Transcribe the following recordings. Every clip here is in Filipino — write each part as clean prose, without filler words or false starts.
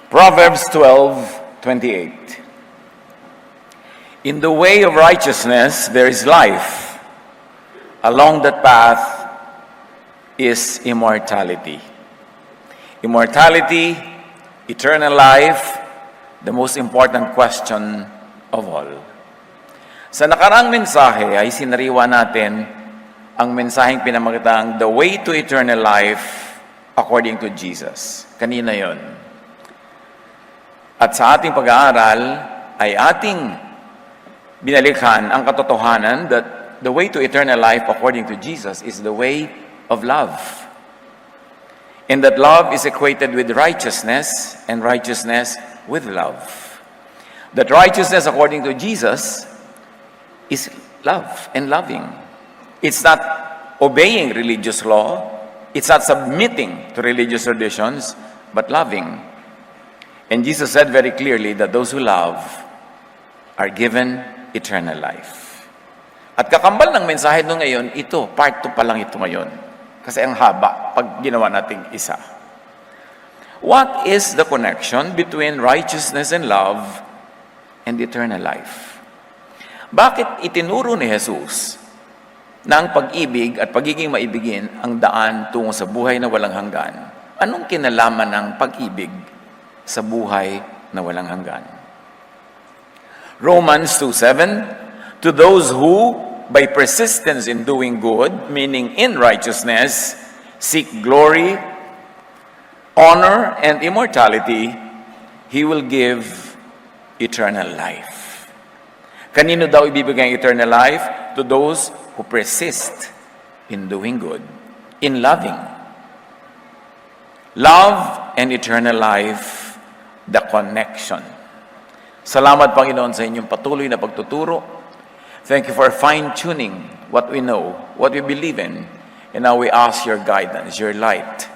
Proverbs 12:28. In the way of righteousness there is life. Along that path is immortality. Immortality, eternal life, the most important question of all. Sa nakaraang mensahe ay sinariwa natin ang mensaheng pinamagatang The Way to Eternal Life according to Jesus. Kanina yon. At sa ating pag-aaral ay ating binalikhan ang katotohanan that the way to eternal life according to Jesus is the way of love. And that love is equated with righteousness and righteousness with love. That righteousness according to Jesus is love and loving. It's not obeying religious law. It's not submitting to religious traditions, but loving. And Jesus said very clearly that those who love are given eternal life. At kakambal ng mensahe nung ngayon, ito, part 2 pa lang ito ngayon. Kasi ang haba pag ginawa nating isa. What is the connection between righteousness and love and eternal life? Bakit itinuro ni Jesus na ang pag-ibig at pagiging maibigin ang daan tungo sa buhay na walang hanggan? Anong kinalaman ng pag-ibig sa buhay na walang hanggan? Romans 2:7, to those who, by persistence in doing good, meaning in righteousness, seek glory, honor, and immortality, He will give eternal life. Kanino daw ibibigay ang eternal life? To those who persist in doing good, in loving. Love and eternal life, the connection. Salamat, Panginoon, sa inyong patuloy na pagtuturo. Thank you for fine-tuning what we know, what we believe in. And now we ask your guidance, your light.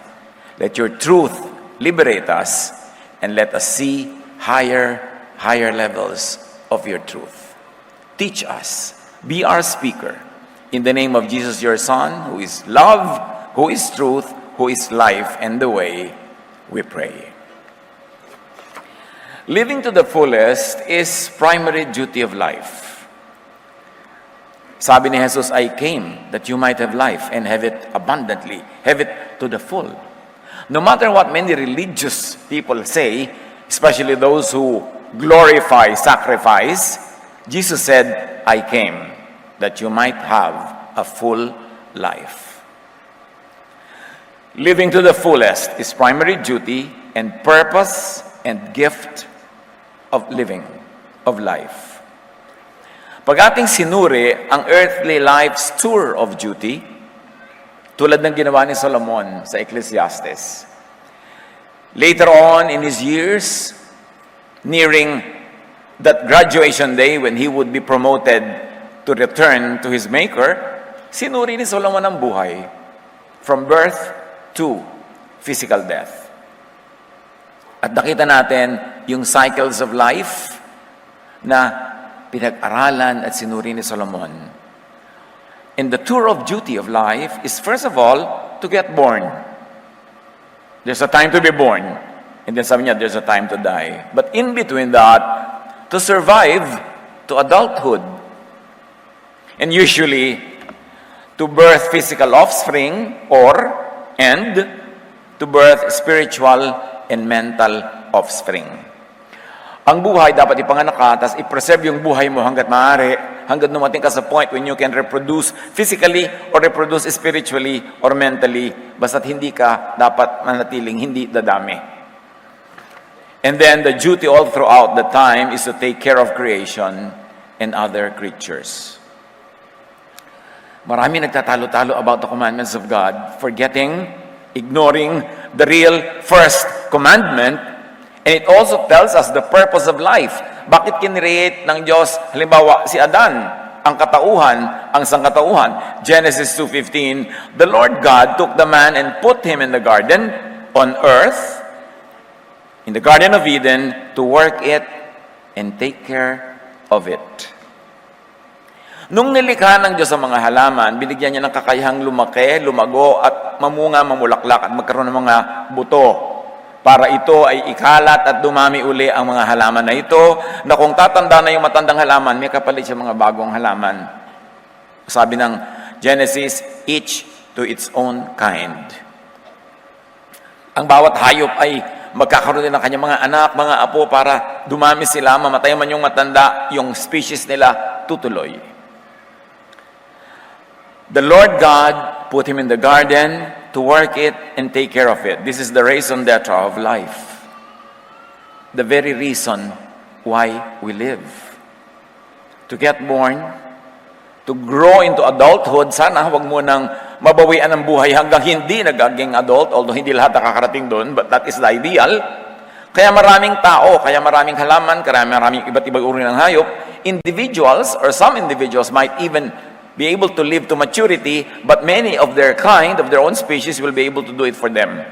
Let your truth liberate us and let us see higher levels of your truth. Teach us. Be our speaker. In the name of Jesus, your Son, who is love, who is truth, who is life and the way, we pray. Living to the fullest is primary duty of life. Sabi ni Jesus, I came that you might have life and have it abundantly, have it to the full. No matter what many religious people say, especially those who glorify sacrifice, Jesus said, I came that you might have a full life. Living to the fullest is primary duty and purpose and gift of living, of life. Pag ating sinuri ang earthly life's tour of duty, tulad ng ginawa ni Solomon sa Ecclesiastes. Later on in his years, nearing that graduation day when he would be promoted to return to his Maker, sinuri ni Solomon ang buhay from birth to physical death. At nakita natin yung cycles of life na pinag-aralan at sinuri ni Solomon. And the tour of duty of life is first of all to get born. There's a time to be born. And then sabi niya, there's a time to die. But in between that, to survive to adulthood. And usually, to birth physical offspring and to birth spiritual and mental offspring. Ang buhay dapat ipanganak, tas i-preserve yung buhay mo hanggat maaari, hanggat dumating ka sa point when you can reproduce physically or reproduce spiritually or mentally, basta't hindi ka dapat manatiling hindi dadami. And then the duty all throughout the time is to take care of creation and other creatures. Marami nagtatalo-talo about the commandments of God, forgetting, ignoring the real first commandment. And it also tells us the purpose of life. Bakit kinreate ng Diyos, halimbawa, si Adan, ang katauhan, ang sangkatauhan? Genesis 2:15, the Lord God took the man and put him in the garden on earth, in the Garden of Eden, to work it and take care of it. Nung nilikha ng Diyos ang mga halaman, binigyan niya ng kakayahang lumaki, lumago, at mamunga, mamulaklak, at magkaroon ng mga buto. para ito ay ikalat at dumami uli ang mga halaman na ito, na kung tatanda na yung matandang halaman, may kapalit siya mga bagong halaman. Sabi ng Genesis, each to its own kind. Ang bawat hayop ay magkakaroon din ng kanyang mga anak, mga apo, para dumami sila, mamatay man yung matanda, yung species nila tutuloy. The Lord God put him in the garden to work it and take care of it. This is the raison d'etre of life. The very reason why we live. To get born, to grow into adulthood. Sana huwag mo nang mabawian ang buhay hanggang hindi nagaging adult, although hindi lahat nakakarating doon, but that is the ideal. Kaya maraming tao, kaya maraming halaman, kaya maraming iba't ibang uri ng hayop. Individuals, or some individuals might even be able to live to maturity, but many of their kind, of their own species, will be able to do it for them.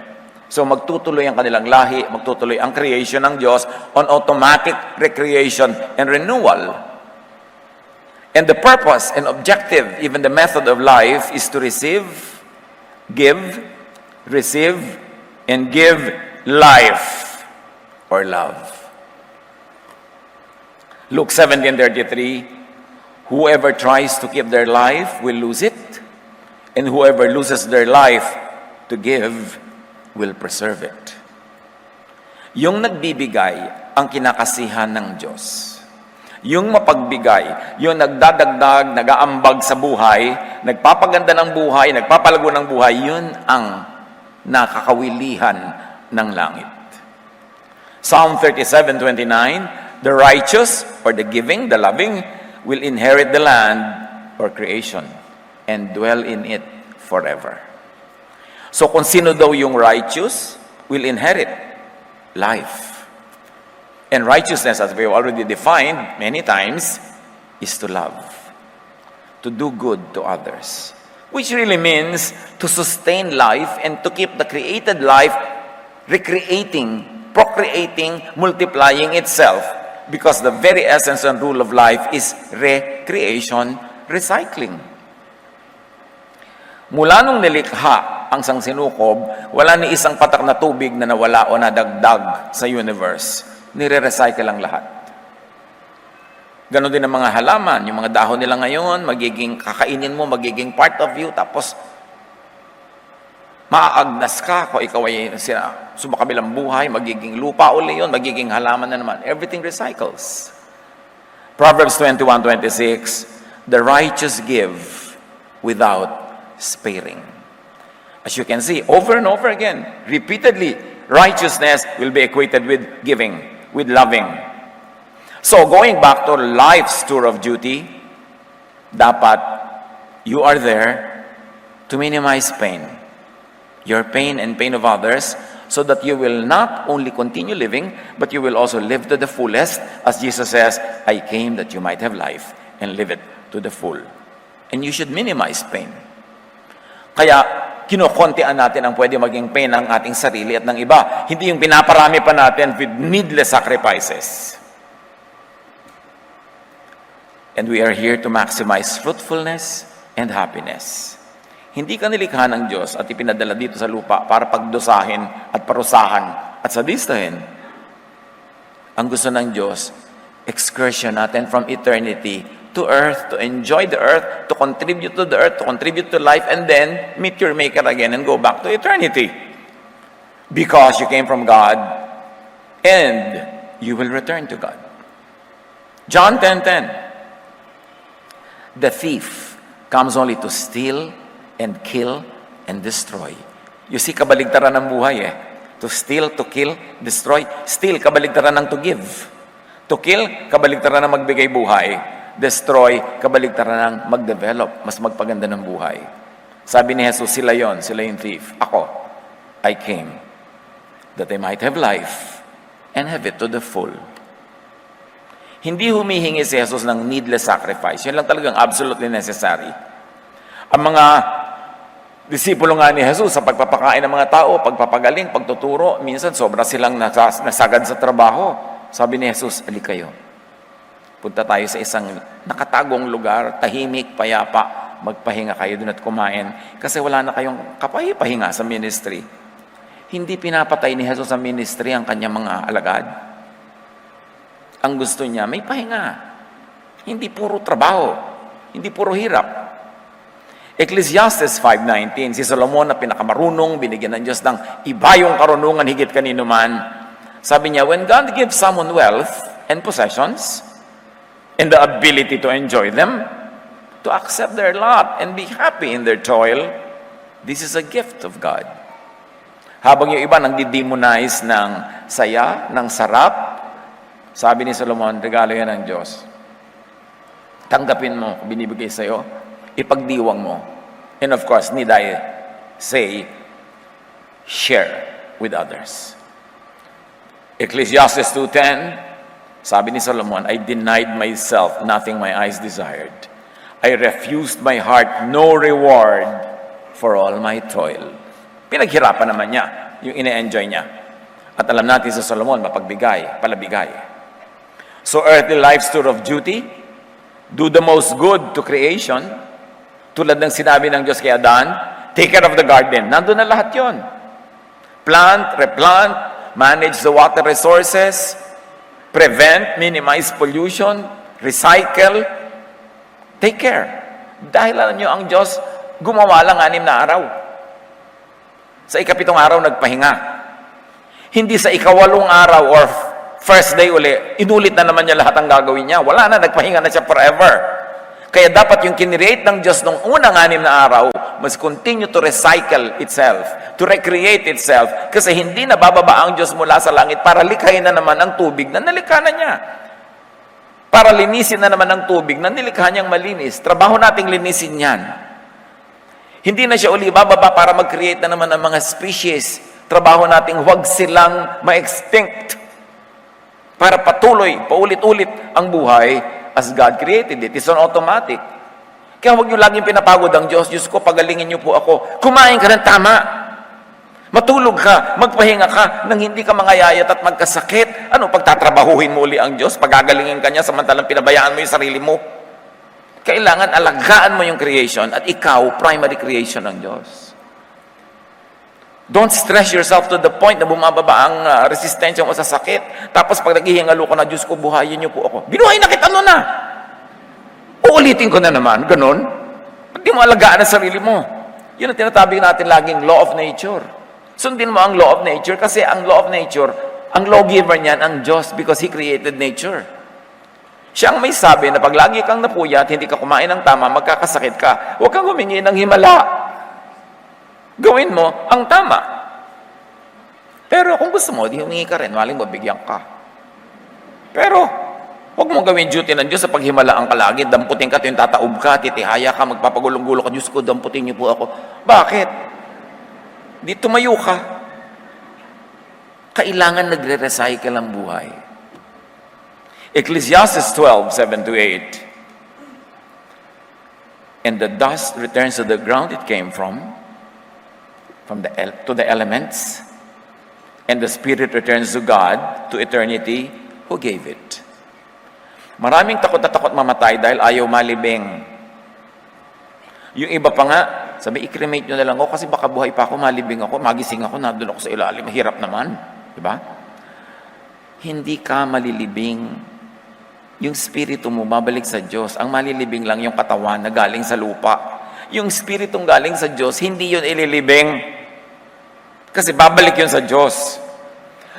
So magtutuloy ang kanilang lahi, magtutuloy ang creation ng Diyos on automatic recreation and renewal. And the purpose and objective, even the method of life, is to receive, and give life or love. Luke 17:33, whoever tries to keep their life will lose it, and whoever loses their life to give will preserve it. Yung nagbibigay ang kinakasihan ng Diyos. Yung mapagbigay, yung nagdadagdag, nagaambag sa buhay, nagpapaganda ng buhay, nagpapalago ng buhay, yun ang nakakawilihan ng langit. Psalm 37:29, the righteous, or the giving, the loving, will inherit the land or creation and dwell in it forever. So kung sino daw yung righteous, will inherit life. And righteousness, as we have already defined many times, is to love, to do good to others, which really means to sustain life and to keep the created life recreating, procreating, multiplying itself. Because the very essence and rule of life is recreation, recycling. Mula nung nilikha ang sangsinukob, wala ni isang patak na tubig na nawala o nadagdag sa universe. Nire-recycle ang lahat. Ganon din ang mga halaman. Yung mga dahon nila ngayon, magiging kakainin mo, magiging part of you, tapos maaagnas ka kung ikaw ay sumakabilang buhay, magiging lupa uli yun, magiging halaman na naman. Everything recycles. Proverbs 21:26, the righteous give without sparing. As you can see, over and over again, repeatedly, righteousness will be equated with giving, with loving. So, going back to life's tour of duty, dapat you are there to minimize pain. Your pain and pain of others, so that you will not only continue living, but you will also live to the fullest, as Jesus says, I came that you might have life and live it to the full. And you should minimize pain. Kaya, kinukontian natin ang pwede maging pain ng ating sarili at ng iba. Hindi yung pinaparami pa natin with needless sacrifices. And we are here to maximize fruitfulness and happiness. Hindi ka nilikha ng Diyos at ipinadala dito sa lupa para pagdusahin at parusahan at sadistahin. Ang gusto ng Diyos, excursion natin from eternity to earth, to enjoy the earth, to contribute to the earth, to contribute to life, and then meet your Maker again and go back to eternity. Because you came from God, and you will return to God. John 10:10. The thief comes only to steal and kill and destroy. You see, kabaligtaran ng buhay To steal, to kill, destroy. Steal, kabaligtaran ng to give. To kill, kabaligtaran ng magbigay buhay. Destroy, kabaligtaran ng mag-develop, mas magpaganda ng buhay. Sabi ni Jesus, sila yung thief. Ako, I came that they might have life and have it to the full. Hindi humihingi si Jesus ng needless sacrifice. Yun lang talagang absolutely necessary. Ang mga disipulo nga ni Jesus sa pagpapakain ng mga tao, pagpapagaling, pagtuturo, minsan sobra silang nasagad sa trabaho. Sabi ni Jesus, ali kayo. Punta tayo sa isang nakatagong lugar, tahimik, payapa, magpahinga kayo doon at kumain kasi wala na kayong kapahipahinga sa ministry. Hindi pinapatay ni Jesus sa ministry ang kanyang mga alagad. Ang gusto niya, may pahinga. Hindi puro trabaho. Hindi puro hirap. Ecclesiastes 5:19, si Solomon na pinakamarunong, binigyan ng Diyos ng iba yung karunungan higit kanino man. Sabi niya, when God gives someone wealth and possessions, and the ability to enjoy them, to accept their lot and be happy in their toil, this is a gift of God. Habang yung iba nang didemonize ng saya, ng sarap, sabi ni Solomon, regalo yan ng Diyos. Tanggapin mo, binibigay sa'yo, ipagdiwang mo. And of course, need I say, share with others. Ecclesiastes 2:10, sabi ni Solomon, I denied myself nothing my eyes desired. I refused my heart no reward for all my toil. Pinaghirapan naman niya yung ine-enjoy niya. At alam natin sa Solomon, mapagbigay, palabigay. So earthly life's tour of duty, do the most good to creation. Tulad ng sinabi ng Diyos kay Adan, take care of the garden. Nandun na lahat yon. Plant, replant, manage the water resources, prevent, minimize pollution, recycle, take care. Dahil alam nyo, ang Diyos gumawa lang 6 na araw. Sa ika-7 araw, nagpahinga. Hindi sa ika-8 araw or first day uli, inulit na naman niya lahat ang gagawin niya. Wala na, nagpahinga na siya forever. Kaya dapat yung kinreate ng Diyos nung unang 6 na araw, must continue to recycle itself, to recreate itself, kasi hindi na bababa ang Diyos mula sa langit para likhain na naman ang tubig na nalikha na niya. Para linisin na naman ang tubig na nilikha niyang malinis. Trabaho nating linisin yan. Hindi na siya uli bababa para mag-create na naman ng mga species. Trabaho nating huwag silang ma-extinct para patuloy, paulit-ulit ang buhay as God created it. It's on automatic. Kaya huwag niyo laging pinapagod ang Diyos. Diyos ko, pagalingin niyo po ako. Kumain ka ng tama. Matulog ka, magpahinga ka, nang hindi ka mangayayat at magkasakit. Ano, pagtatrabahuhin mo uli ang Diyos, pagagalingin ka niya, samantalang pinabayaan mo yung sarili mo. Kailangan alagaan mo yung creation at ikaw, primary creation ng Diyos. Don't stress yourself to the point na bumababa ang resistensya mo sa sakit. Tapos pag naghihingalo ka na, Diyos ko, buhayin niyo po ako. Binuhay na kita nun na. Uulitin ko na naman, ganun. Hindi mo alagaan ang sarili mo. Yun ang tinatabi natin laging law of nature. Sundin mo ang law of nature kasi ang law of nature, ang lawgiver niyan, ang Diyos because He created nature. Siya ang may sabi na pag lagi kang napuyat, hindi ka kumain ng tama, magkakasakit ka. Huwag kang humingi ng himala. Gawin mo ang tama. Pero kung gusto mo, di humingi ka rin, maling mabigyan ka. Pero, huwag mong gawin duty ng Diyos sa paghimalaan ka lagi. Damputin ka, tataob ka, titihaya ka, magpapagulong-gulo ka. Diyos ko, damputin niyo po ako. Bakit? Di tumayo ka. Kailangan nagre-recycle ang buhay. Ecclesiastes 12:7-8. And the dust returns to the ground it came from to the elements, and the spirit returns to God, to eternity, who gave it. Maraming takot na takot mamatay dahil ayaw malibing. Yung iba pa nga, sabi, i-cremate nyo na lang ako kasi baka buhay pa ako, malibing ako, magising ako, nandun ako sa ilalim, mahirap naman. Diba? Hindi ka malilibing. Yung spirito mo, babalik sa Diyos. Ang malilibing lang yung katawan na galing sa lupa. Yung spiritong galing sa Diyos, hindi yun ililibing. Kasi babalik yun sa Diyos.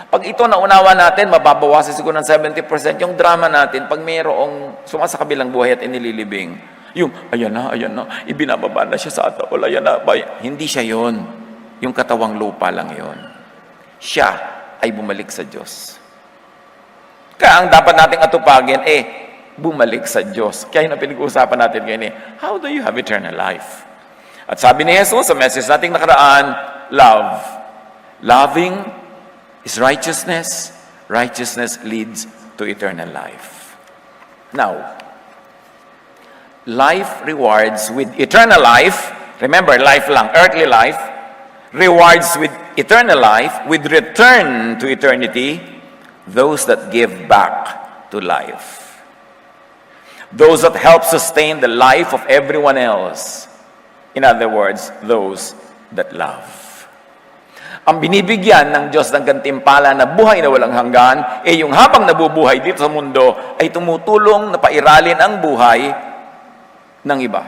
Pag ito naunawa natin, mababawasan siguro ng 70% yung drama natin pag mayroong sumasakabilang buhay at inililibing. Yung, ayan na, ibinababa na siya sa atawal, ayan na, hindi siya yon. Yung katawang lupa lang yon. Siya ay bumalik sa Diyos. Kaya ang dapat nating atupagin, bumalik sa Diyos. Kaya na pinag-uusapan natin ngayon, how do you have eternal life? At sabi ni Jesus sa message nating nakaraan, love. Loving is righteousness. Righteousness leads to eternal life. Now, life rewards with eternal life. Remember, life lang, earthly life. Rewards with eternal life, with return to eternity, those that give back to life. Those that help sustain the life of everyone else. In other words, those that love. ang binibigyan ng Diyos ng gantimpala na buhay na walang hanggan, yung habang nabubuhay dito sa mundo, ay tumutulong na pairalin ang buhay ng iba,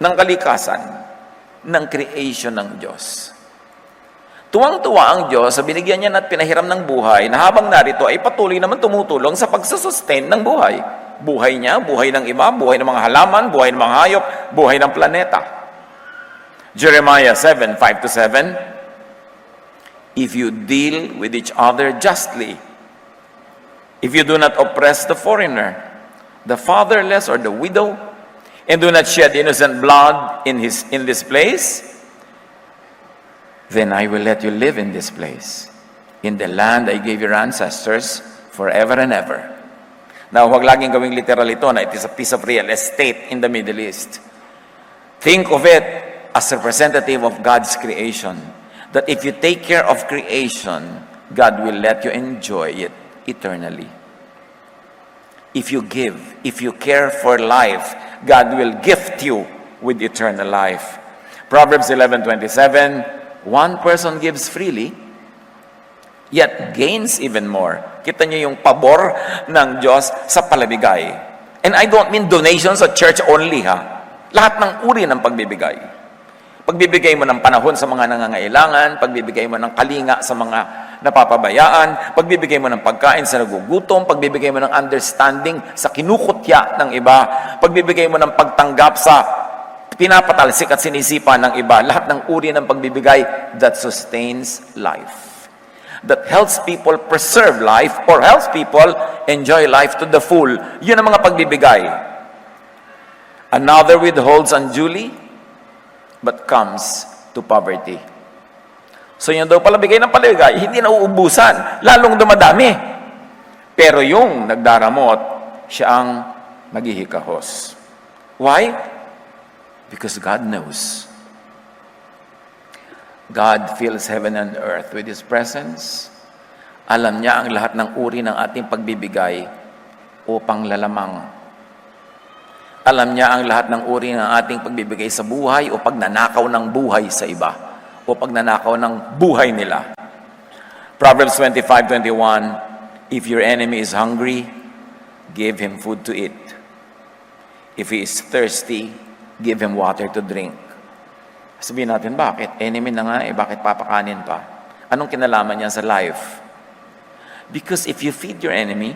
ng kalikasan, ng creation ng Diyos. Tuwang-tuwa ang Diyos sa binigyan niya at pinahiram ng buhay na habang narito ay patuloy naman tumutulong sa pagsusustain ng buhay. Buhay niya, buhay ng iba, buhay ng mga halaman, buhay ng mga hayop, buhay ng planeta. Jeremiah 7:5-7, if you deal with each other justly, if you do not oppress the foreigner, the fatherless or the widow, and do not shed innocent blood in this place, then I will let you live in this place, in the land I gave your ancestors forever and ever. Now, huwag laging gawing literal ito na it is a piece of real estate in the Middle East. Think of it as representative of God's creation. That if you take care of creation, God will let you enjoy it eternally. If you give, if you care for life, God will gift you with eternal life. Proverbs 11:27, one person gives freely, yet gains even more. Kita niyo yung pabor ng Diyos sa palabigay. And I don't mean donations at church only, ha? Lahat ng uri ng pagbibigay. Pagbibigay mo ng panahon sa mga nangangailangan, pagbibigay mo ng kalinga sa mga napapabayaan, pagbibigay mo ng pagkain sa nagugutom, pagbibigay mo ng understanding sa kinukutya ng iba, pagbibigay mo ng pagtanggap sa pinapatalsik at sinisipa ng iba, lahat ng uri ng pagbibigay that sustains life. That helps people preserve life or helps people enjoy life to the full. Yun ang mga pagbibigay. Another withholds unduly, but comes to poverty. So yun daw palabigay ng palabigay, hindi nauubusan, lalong dumadami. Pero yung nagdaramot, siya ang maghihikahos. Why? Because God knows. God fills heaven and earth with His presence. Alam niya ang lahat ng uri ng ating pagbibigay upang lalamang. Alam niya ang lahat ng uri ng ating pagbibigay sa buhay o pagnanakaw ng buhay sa iba o pagnanakaw ng buhay nila. Proverbs 25:21, if your enemy is hungry, give him food to eat. If he is thirsty, give him water to drink. Sabihin natin, bakit? Enemy na nga bakit papakanin pa? Anong kinalaman niya sa life? Because if you feed your enemy,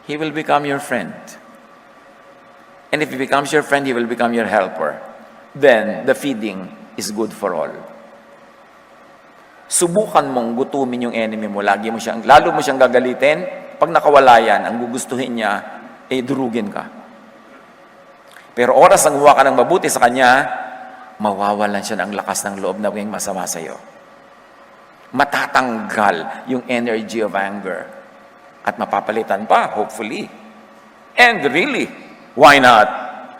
he will become your friend. And if he becomes your friend, he will become your helper. Then, the feeding is good for all. Subukan mong gutumin yung enemy mo, lalo mo siyang gagalitin, pag nakawala yan, ang gugustuhin niya, durugin ka. Pero oras ang huwa ka ng mabuti sa kanya, mawawalan siya ng lakas ng loob na maging masama sa iyo. Matatanggal yung energy of anger. At mapapalitan pa, hopefully. And really, why not?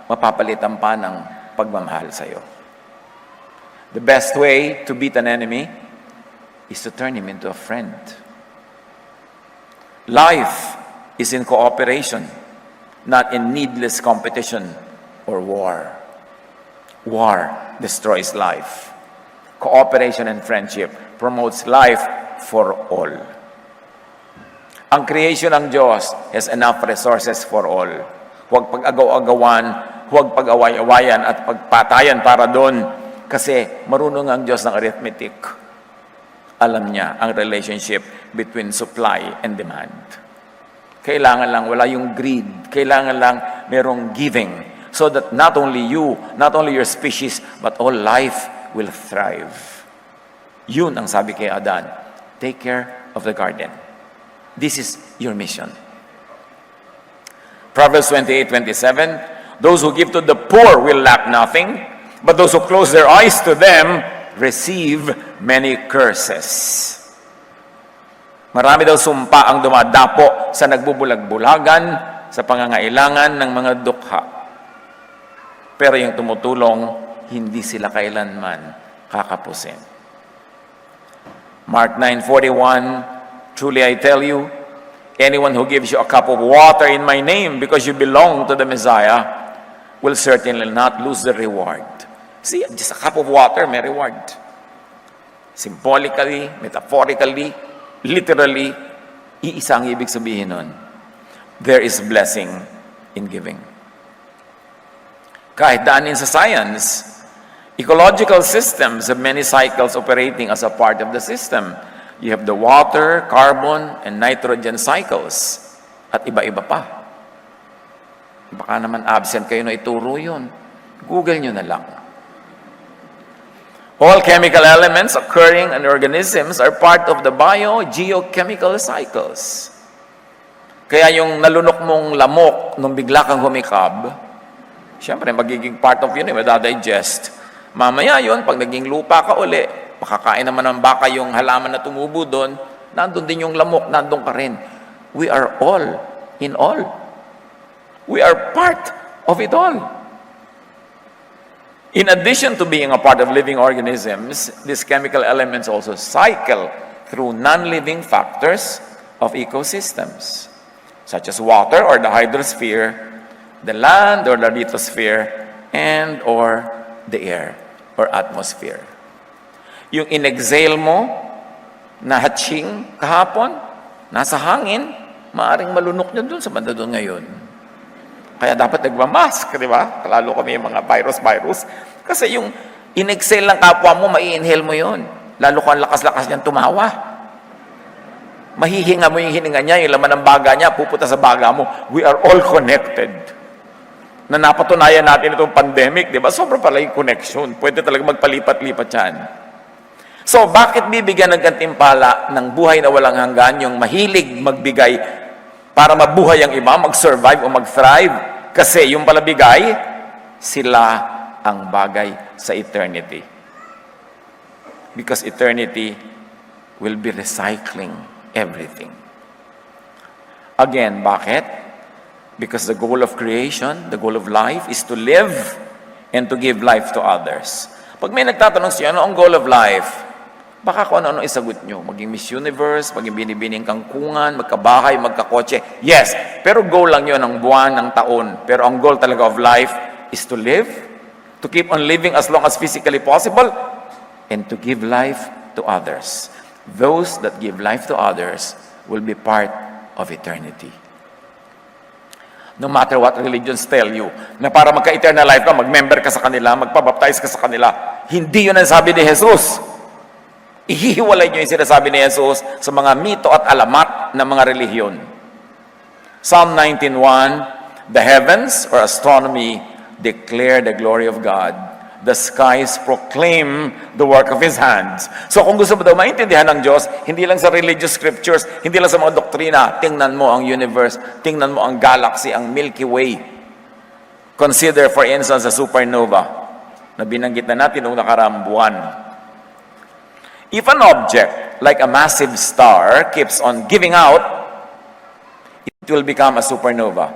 Mapapalitan pa ng pagmamahal sa iyo. The best way to beat an enemy is to turn him into a friend. Life is in cooperation, not in needless competition or war. War destroys life. Cooperation and friendship promotes life for all. Ang creation ng Diyos has enough resources for all. Huwag pag-agaw-agawan, huwag pag-away-awayan at pagpatayan para doon kasi marunong ang Diyos ng arithmetic. Alam niya ang relationship between supply and demand. Kailangan lang wala yung greed. Kailangan lang merong giving so that not only you, not only your species, but all life will thrive. Yun ang sabi kay Adan. Take care of the garden. This is your mission. Proverbs 28:27, those who give to the poor will lack nothing, but those who close their eyes to them receive many curses. Marami daw sumpa ang dumadapo sa nagbubulag-bulagan, sa pangangailangan ng mga dukha. Pero yung tumutulong, hindi sila kailanman kakapusin. Mark 9:41, truly I tell you, anyone who gives you a cup of water in my name because you belong to the Messiah will certainly not lose the reward. See, just a cup of water may reward. Symbolically, metaphorically, literally, iisa ang ibig sabihin nun. There is blessing in giving. Kahit daanin sa science, ecological systems have many cycles operating as a part of the system. You have the water, carbon, and nitrogen cycles. At iba-iba pa. Baka naman absent kayo na ituro yun. Google nyo na lang. All chemical elements occurring in organisms are part of the bio-geochemical cycles. Kaya yung nalunok mong lamok nung bigla kang humikab, siyempre magiging part of yun, madadigest. Mamaya yun, pag naging lupa ka uli, makakain naman ng baka yung halaman na tumubo doon, nandun din yung lamok, nandun ka rin. We are all in all. We are part of it all. In addition to being a part of living organisms, these chemical elements also cycle through non-living factors of ecosystems, such as water or the hydrosphere, the land or the lithosphere, and or the air or atmosphere. Yung in-exhale mo na hatching kahapon, nasa hangin, maaring malunok niya dun sa banda doon ngayon. Kaya dapat nagmamask, di ba? Lalo kami yung mga virus. Kasi yung in-exhale ng kapwa mo, mai-inhale mo yon. Lalo kung lakas-lakas niyang tumawa. Mahihinga mo yung hininga niya, yung laman ng baga niya, pupunta sa baga mo. We are all connected. Na napatunayan natin itong pandemic, di ba? Sobrang pala yung connection. Pwede talaga magpalipat-lipat yan. So, bakit bibigyan ng gantimpala ng buhay na walang hanggan, yung mahilig magbigay para mabuhay ang iba, mag-survive o mag-thrive? Kasi yung pala bigay, sila ang bagay sa eternity. Because eternity will be recycling everything. Again, bakit? Because the goal of creation, the goal of life is to live and to give life to others. Pag may nagtatanong siya, ano ang goal of life? Baka kung ano-ano isagot nyo. Maging Miss Universe, maging binibining kangkungan, magkabahay, magkakotse. Yes, pero goal lang yun ng buwan, ng taon. Pero ang goal talaga of life is to live, to keep on living as long as physically possible, and to give life to others. Those that give life to others will be part of eternity. No matter what religions tell you, na para magka-eternal life ka, mag-member ka sa kanila, magpabaptize ka sa kanila, hindi yun ang sabi ni Jesus. Ihihiwalay nyo yung sinasabi ni Jesus sa mga mito at alamat ng mga relihiyon. Psalm 19:1, the heavens or astronomy declare the glory of God. The skies proclaim the work of His hands. So kung gusto mo daw maintindihan ng Diyos, hindi lang sa religious scriptures, hindi lang sa mga doktrina, tingnan mo ang universe, tingnan mo ang galaxy, ang Milky Way. Consider for instance a supernova na binanggit na natin noong nakaraang buwan. If an object, like a massive star, keeps on giving out, it will become a supernova.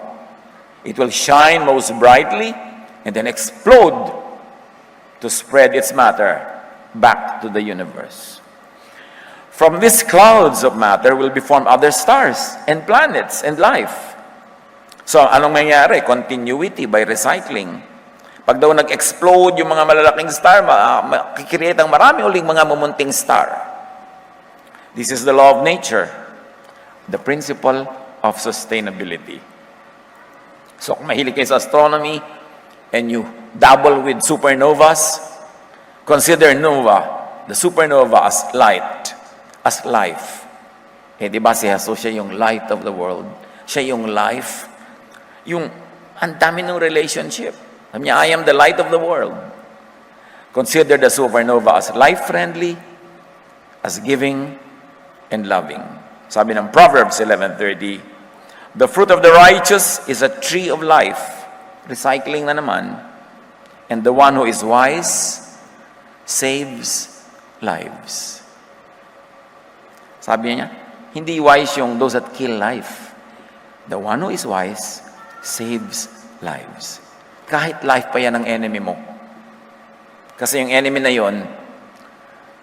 It will shine most brightly and then explode to spread its matter back to the universe. From these clouds of matter will be formed other stars and planets and life. So, anong mangyayari? Continuity by recycling. Pag daw nag-explode yung mga malalaking star, makikreate ang marami uling mga mumunting star. This is the law of nature, the principle of sustainability. So kung mahilig kayo sa astronomy and you dabble with supernovas, consider nova, the supernova as light, as life. Eh di ba si Jesus, siya yung light of the world. Siya yung life. Yung ang dami ng relationship. Sabi niya, I am the light of the world. Consider the supernova as life-friendly, as giving, and loving. Sabi ng Proverbs 11:30, the fruit of the righteous is a tree of life. Recycling na naman. And the one who is wise saves lives. Sabi niya, hindi wise yung those that kill life. The one who is wise saves lives. Kahit life pa yan ng enemy mo. Kasi yung enemy na yon,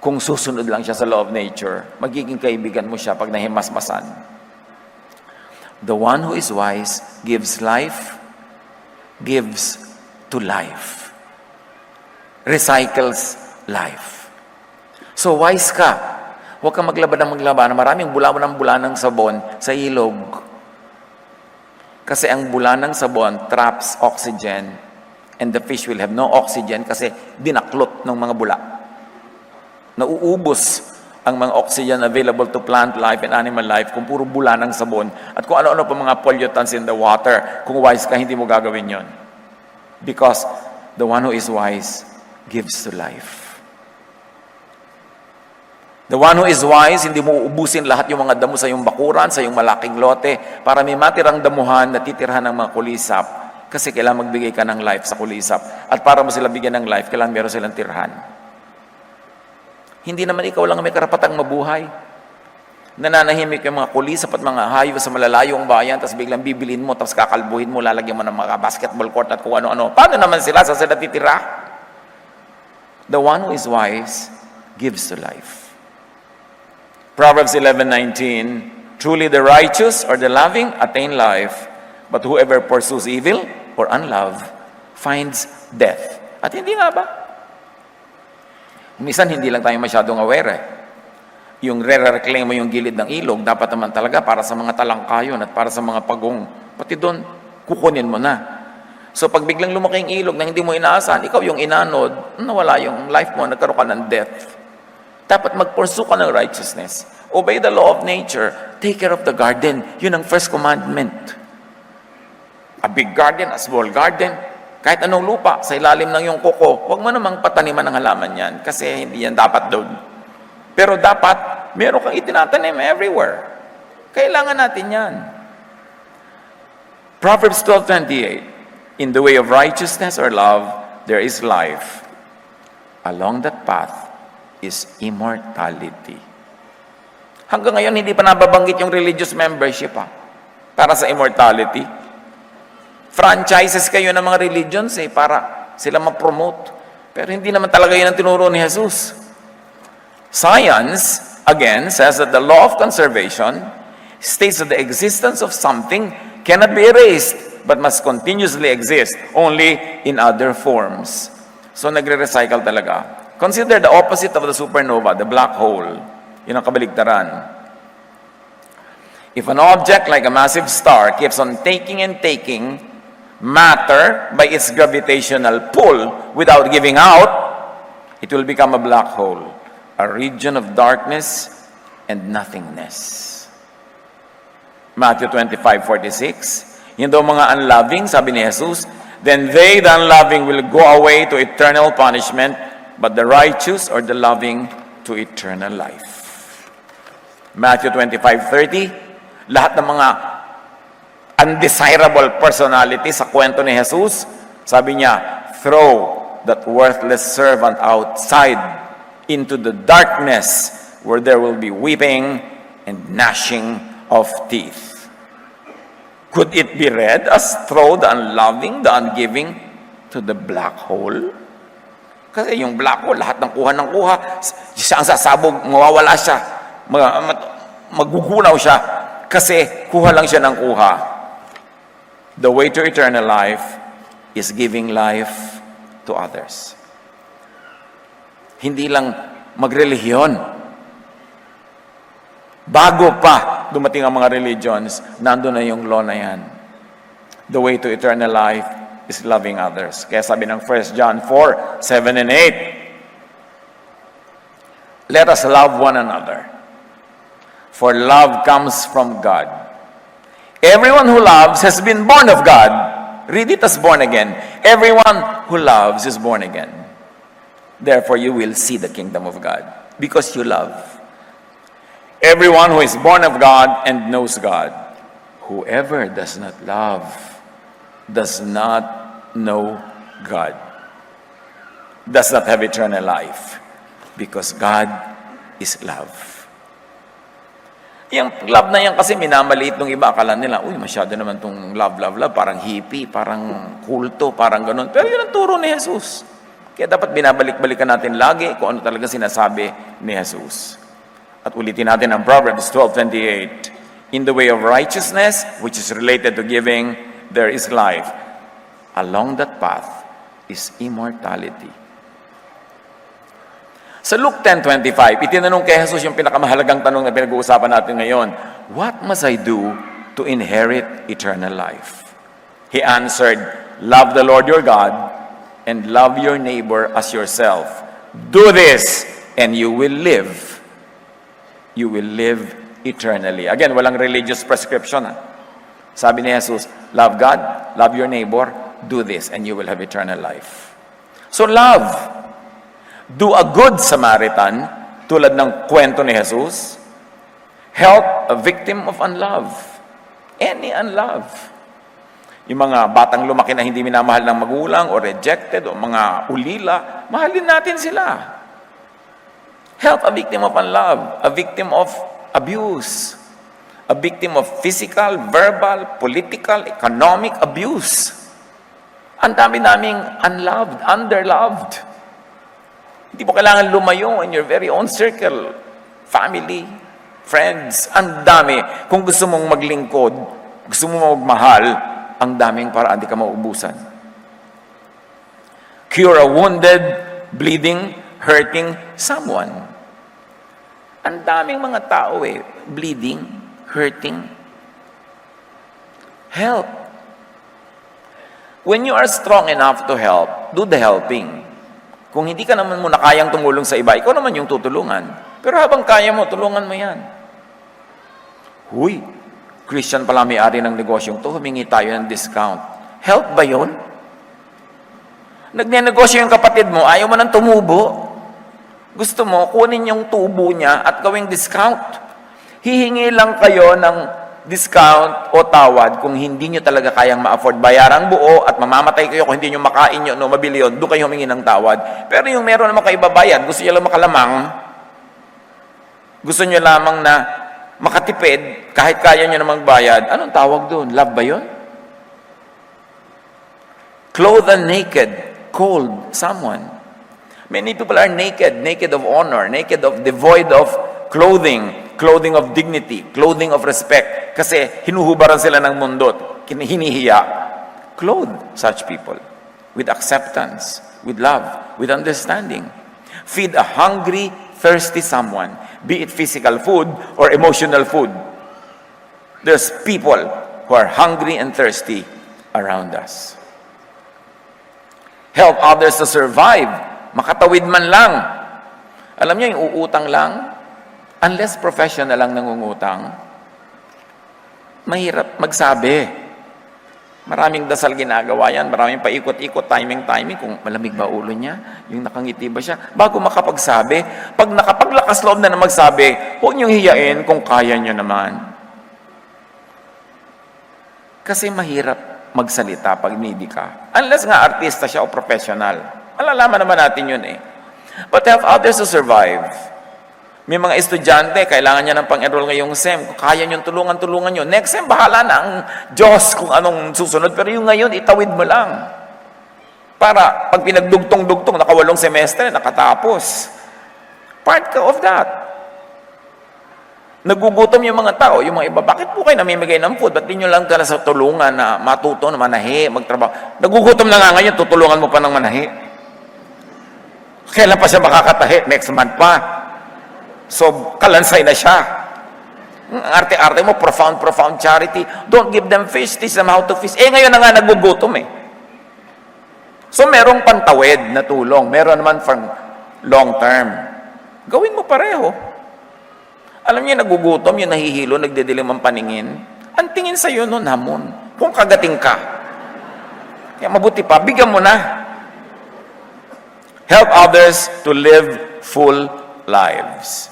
kung susunod lang siya sa law of nature, magiging kaibigan mo siya pag nahimasmasan. The one who is wise gives life, gives to life. Recycles life. So wise ka. Huwag kang maglaba ng maglaba na maraming bula ng sabon sa ilog. Kasi ang bula ng sabon traps oxygen and the fish will have no oxygen kasi dinaklot ng mga bula. Nauubos ang mga oxygen available to plant life and animal life kung puro bula ng sabon at kung ano-ano pa mga pollutants in the water. Kung wise ka, hindi mo gagawin yon. Because the one who is wise gives to life. The one who is wise, hindi mo ubusin lahat yung mga damo sa iyong bakuran, sa iyong malaking lote, para may matirang damuhan na titirhan ng mga kulisap. Kasi kailangan magbigay ka ng life sa kulisap. At para mo sila bigyan ng life, kailangan meron silang tirhan. Hindi naman ikaw lang may karapatang mabuhay. Nananahimik yung mga kulisap at mga hayop sa malalayong bayan, tapos biglang bibilin mo, tapos kakalbuhin mo, lalagyan mo ng mga basketball court at kung ano-ano. Paano naman sila sa sila titira? The one who is wise gives to life. Proverbs 11:19, truly the righteous or the loving attain life, but whoever pursues evil or unlove finds death. At hindi nga ba? Minsan hindi lang tayo masyadong aware eh. Yung re-reclaim mo yung gilid ng ilog, dapat naman talaga para sa mga talangkayon at para sa mga pagong. Pati doon, kukunin mo na. So pag biglang lumaki yung ilog na hindi mo inaasahan, ikaw yung inanod, nawala yung life mo, nagkaroon ka ng death. Dapat mag-pursue ka ng righteousness. Obey the law of nature. Take care of the garden. Yun ang first commandment. A big garden, a small garden, kahit anong lupa, sa ilalim ng iyong kuko, huwag mo namang pataniman ng halaman yan kasi hindi yan dapat doon. Pero dapat, meron kang itinatanim everywhere. Kailangan natin yan. Proverbs 12:28, in the way of righteousness or love, there is life. Along that path is immortality. Hanggang ngayon, hindi pa nababanggit yung religious membership para sa immortality. Franchises kayo ng mga religions para sila ma-promote. Pero hindi naman talaga yun ang tinuro ni Jesus. Science, again, says that the law of conservation states that the existence of something cannot be erased but must continuously exist, only in other forms. So nagre-recycle talaga. Consider the opposite of the supernova, the black hole. Yun ang kabaligtaran. If an object like a massive star keeps on taking and taking matter by its gravitational pull without giving out, it will become a black hole, a region of darkness and nothingness. Matthew 25:46, yun daw mga unloving, sabi ni Jesus, then they, the unloving, will go away to eternal punishment, but the righteous or the loving to eternal life. Matthew 25:30, lahat ng mga undesirable personality sa kwento ni Jesus, sabi niya, throw that worthless servant outside into the darkness where there will be weeping and gnashing of teeth. Could it be read as throw the unloving, the ungiving to the black hole? Kasi yung black hole, lahat ng kuha, siya ang sasabog, mawawala siya, magugunaw siya, kasi kuha lang siya ng kuha. The way to eternal life is giving life to others. Hindi lang magrelihiyon. Bago pa dumating ang mga religions, nandun na yung law na yan. The way to eternal life is loving others. Kaya sabi ng 1 John 4:7 and 8, let us love one another, for love comes from God. Everyone who loves has been born of God. Read it as born again. Everyone who loves is born again. Therefore, you will see the kingdom of God because you love. Everyone who is born of God and knows God. Whoever does not love does not know God. Does not have eternal life because God is love. Yung love na yan kasi minamaliit ng iba, akala nila, uy, masyado naman tong love, parang hippie, parang kulto, parang ganun. Pero yun ang turo ni Jesus. Kaya dapat binabalik-balikan natin lagi kung ano talaga sinasabi ni Jesus. At ulitin natin ang Proverbs 12:28. In the way of righteousness, which is related to giving, there is life. Along that path is immortality. Sa Luke 10:25, itinanong kay Jesus yung pinakamahalagang tanong na pinag-uusapan natin ngayon, "What must I do to inherit eternal life?" He answered, "Love the Lord your God and love your neighbor as yourself. Do this and you will live. You will live eternally." Again, walang religious prescription. Sabi ni Jesus, love God, love your neighbor, do this and you will have eternal life. So love. Do a good Samaritan, tulad ng kwento ni Jesus. Help a victim of unlove. Any unlove. Yung mga batang lumaki na hindi minamahal ng magulang o rejected o mga ulila, mahalin natin sila. Help a victim of unlove, a victim of abuse, a victim of physical, verbal, political, economic abuse. Ang dami naming unloved, underloved. Hindi mo kailangan lumayo in your very own circle, family, friends. Ang dami. Kung gusto mong maglingkod, gusto mong magmahal, ang daming paraan, di ka maubusan. Cure a wounded, bleeding, hurting someone. Ang daming mga tao bleeding, hurting. Help. When you are strong enough to help, do the helping. Kung hindi ka naman muna kayang tumulong sa iba, ikaw naman yung tutulungan. Pero habang kaya mo, tulungan mo yan. Huy, Christian pala may-ari ng negosyong to, humingi tayo ng discount. Help ba yun? Nagnenegosyo yung kapatid mo, ayaw mo nang tumubo. Gusto mo, kunin yung tubo niya at gawing discount. Hihingi lang kayo ng discount o tawad kung hindi nyo talaga kayang ma-afford. Bayarang buo at mamamatay kayo kung hindi nyo makain nyo, mabili yun, doon kayo humingi ng tawad. Pero yung meron naman kayo ibabayad, gusto nyo lang makalamang, gusto nyo lamang na makatipid, kahit kaya nyo namang bayad, anong tawag doon? Love ba yun? Clothe the naked, cold someone. Many people are naked, naked of honor, naked of devoid of clothing, clothing of dignity, clothing of respect. Kasi hinuhubaran sila ng mundo, hinihiya. Clothe such people with acceptance, with love, with understanding. Feed a hungry, thirsty someone, be it physical food or emotional food. There's people who are hungry and thirsty around us. Help others to survive. Makatawid man lang. Alam niyo, yung uutang lang, unless professional lang nangungutang, mahirap magsabi. Maraming dasal ginagawa yan, maraming paikot-ikot, timing, kung malamig ba ulo niya, yung nakangiti ba siya, bago makapagsabi. Pag nakapaglakas loob na magsabi, huwag niyong hiyain kung kaya niyo naman. Kasi mahirap magsalita pag needy ka. Unless nga artista siya o professional. Malalaman naman natin yun But help others to survive. May mga estudyante, kailangan niya ng pang-enroll ngayong SEM. Kung kaya niyong tulungan niyo. Next SEM, bahala na ang Diyos kung anong susunod. Pero yung ngayon, itawid mo lang. Para pag pinagdugtong-dugtong, nakawalong semestre, nakatapos. Part ka of that. Nagugutom yung mga tao, yung mga iba, bakit po kayo namimigay ng food? Ba't di nyo lang tala sa tulungan na matuto, na manahi, magtrabaho? Nagugutom na nga ngayon, tutulungan mo pa ng manahi. Kailan pa siya makakatahi? Next month pa. So, kalansay na siya. Arte-arte mo, profound charity. Don't give them fish, teach them how to fish. Ngayon na nga nagugutom So, merong pantawid na tulong. Meron naman from long term. Gawin mo pareho. Alam niyo, nagugutom, yung nahihilo, nagdidilim ang paningin. Ang tingin sa'yo nun, hamon. Kung kagating ka. Kaya mabuti pa, bigyan mo na. Help others to live full lives.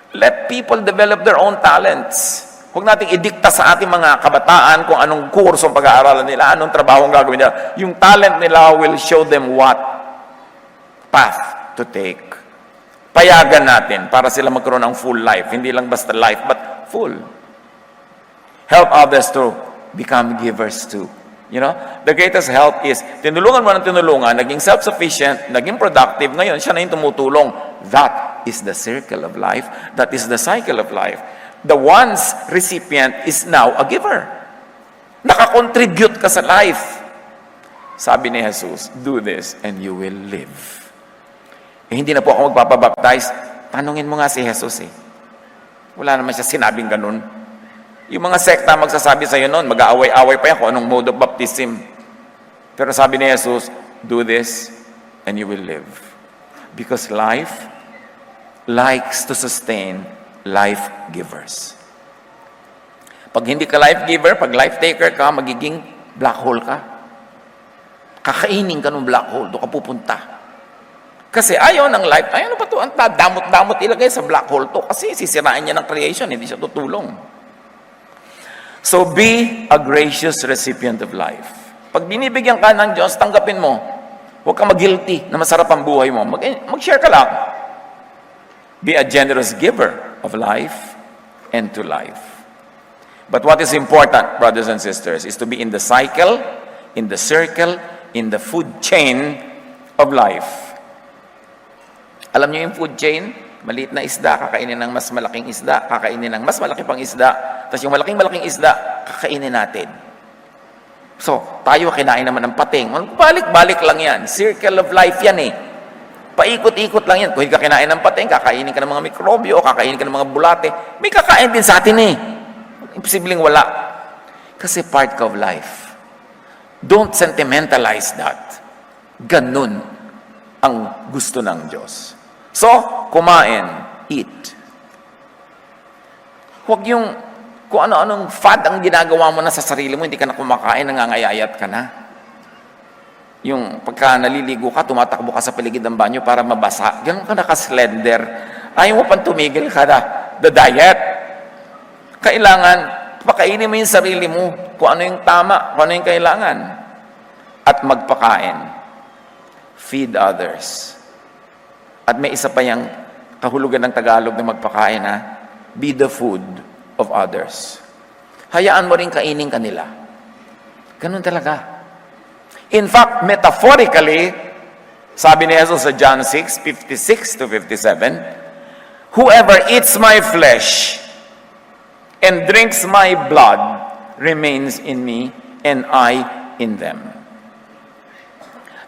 Let people develop their own talents. Huwag nating idikta sa ating mga kabataan kung anong kurso ang pag-aaralan nila, anong trabaho ang gagawin nila. Yung talent nila will show them what path to take. Payagan natin para sila magkaroon ng full life. Hindi lang basta life, but full. Help others to become givers too. You know, the greatest help is, tinulungan mo ng tinulungan, naging self-sufficient, naging productive, ngayon siya na yung tumutulong. That is the circle of life. That is the cycle of life. The once recipient is now a giver. Nakakontribute ka sa life. Sabi ni Jesus, do this and you will live. hindi na po ako magpapabaptize. Tanungin mo nga si Jesus eh. Wala naman siya sinabing ganun. Yung mga sekta magsasabi sa'yo noon, mag-aaway-aaway pa yan kung anong mode of baptism. Pero sabi ni Jesus, do this and you will live. Because life likes to sustain life givers. Pag hindi ka life giver, pag life taker ka, magiging black hole ka. Kakainin ka ng black hole, doon ka pupunta. Kasi ayaw ng life, ayaw ba ito? Ang damot-damot ilagay sa black hole to kasi sisirain niya ng creation, hindi siya tutulong. So be a gracious recipient of life. Pag binibigyan ka ng Diyos, tanggapin mo. Huwag kang mag-guilty na masarap ang buhay mo. Mag-share ka lang. Be a generous giver of life and to life. But what is important, brothers and sisters, is to be in the cycle, in the circle, in the food chain of life. Alam niyo yung food chain? Maliit na isda, kakainin ng mas malaking isda, kakainin ng mas malaki pang isda, tapos yung malaking isda, kakainin natin. So, tayo kinain naman ng pating. Balik-balik lang yan. Circle of life yan eh. Paikot-ikot lang yan. Kung hindi ka kinain ng pating, kakainin ka ng mga mikrobyo, kakainin ka ng mga bulate, may kakain din sa atin eh. Imposibleng wala. Kasi part ka of life. Don't sentimentalize that. Ganun ang gusto ng Diyos. So, kumain, eat. Huwag yung kung ano-anong fad ang ginagawa mo na sa sarili mo, hindi ka na kumakain, nangangayayat ka na. Yung pagka naliligo ka, tumatakbo ka sa paligid ng banyo para mabasa. Ganun ka naka-slender. Ayaw mo pang tumigil ka na. The diet. Kailangan, pakainin mo yung sarili mo kung ano yung tama, kung ano yung kailangan. At magpakain. Feed others. At may isa pa yung kahulugan ng Tagalog na magpakain, ha? Be the food of others. Hayaan mo rin kainin kanila. Ganun talaga. In fact, metaphorically, sabi ni Jesus sa John 6:56-57, whoever eats my flesh and drinks my blood remains in me and I in them.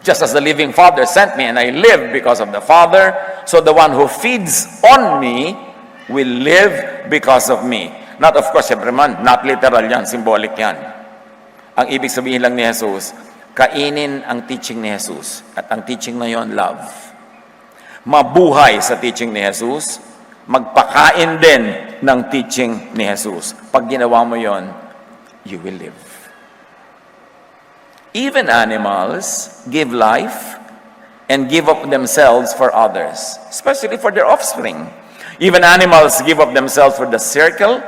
Just as the living Father sent me and I live because of the Father, so the one who feeds on me will live because of me. Not of course, syempre man, not literal yan, symbolic yan. Ang ibig sabihin lang ni Jesus, kainin ang teaching ni Jesus. At ang teaching na yon, love. Mabuhay sa teaching ni Jesus, magpakain din ng teaching ni Jesus. Pag ginawa mo yon, you will live. Even animals give life and give up themselves for others, especially for their offspring. Even animals give up themselves for the circle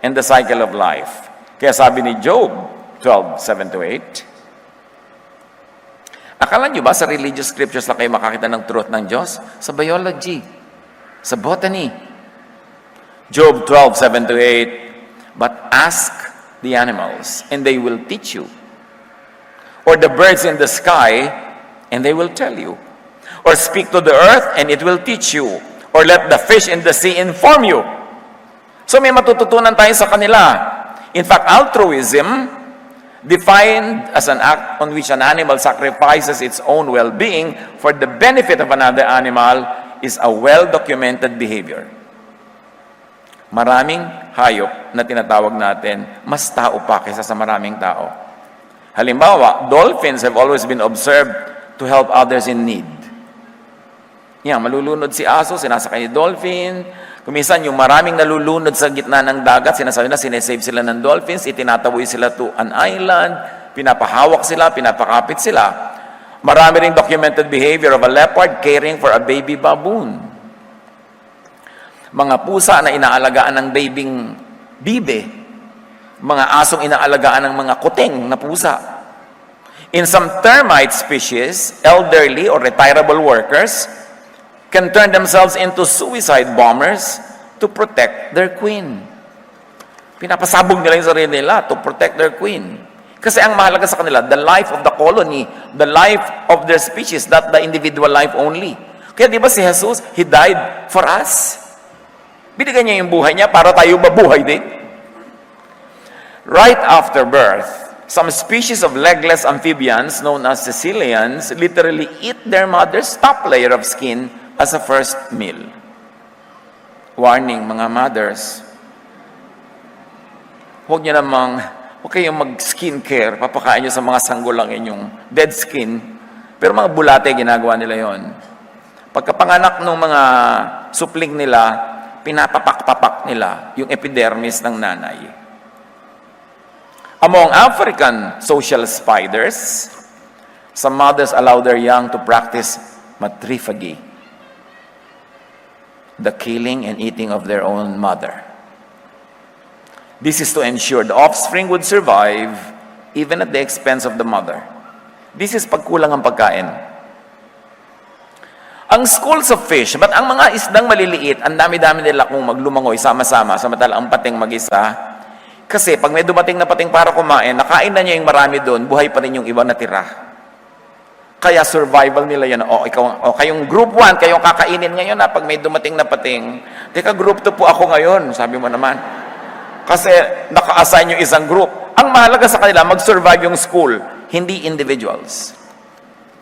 and the cycle of life. Kaya sabi ni Job 12:7-8, akala nyo ba sa religious scriptures lang kayo makakita ng truth ng Diyos? Sa biology, sa botany. Job 12:7-8, but ask the animals and they will teach you. Or the birds in the sky and they will tell you. Or speak to the earth and it will teach you. Or let the fish in the sea inform you. So may matututunan tayo sa kanila. In fact, altruism, defined as an act on which an animal sacrifices its own well-being for the benefit of another animal, is a well-documented behavior. Maraming hayop na tinatawag natin, mas tao pa kaysa sa maraming tao. Halimbawa, dolphins have always been observed to help others in need. Yan, malulunod si aso, sinasakay ni dolphin. Kuminsan, yung maraming nalulunod sa gitna ng dagat, sinasabi na sinesave sila ng dolphins, itinataboy sila to an island, pinapahawak sila, pinapakapit sila. Marami ring documented behavior of a leopard caring for a baby baboon. Mga pusa na inaalagaan ng babing bibe. Mga asong inaalagaan ng mga kuting na pusa. In some termite species, elderly or retirable workers can turn themselves into suicide bombers to protect their queen. Pinapasabog nila yung sarili nila to protect their queen. Kasi ang mahalaga sa kanila, the life of the colony, the life of their species, not the individual life only. Kaya di ba si Jesus, He died for us? Binigyan niya yung buhay niya para tayo mabuhay din. Right after birth, some species of legless amphibians known as caecilians literally eat their mother's top layer of skin as a first meal. Warning, mga mothers, huwag kayong mag-skincare, papakain nyo sa mga sanggol lang inyong dead skin. Pero mga bulate, ginagawa nila yon. Pagkapanganak ng mga supling nila, pinapapak-papak nila yung epidermis ng nanay. Among African social spiders, some mothers allow their young to practice matrophagy, the killing and eating of their own mother. This is to ensure the offspring would survive even at the expense of the mother. This is pagkulang ang pagkain. Ang schools of fish, but ang mga isdang maliliit, ang dami-dami nila kung maglumangoy sama-sama, samantalang ang pating mag-isa. Kasi pag may dumating na pating para kumain, nakain na niya yung marami doon, buhay pa rin yung iba natira. Kaya survival nila yan. Kayong group 1, kayong kakainin ngayon na pag may dumating na pating. Teka, group 2 po ako ngayon, sabi mo naman. Kasi naka-assign yung isang group. Ang mahalaga sa kanila, mag-survive yung school, hindi individuals.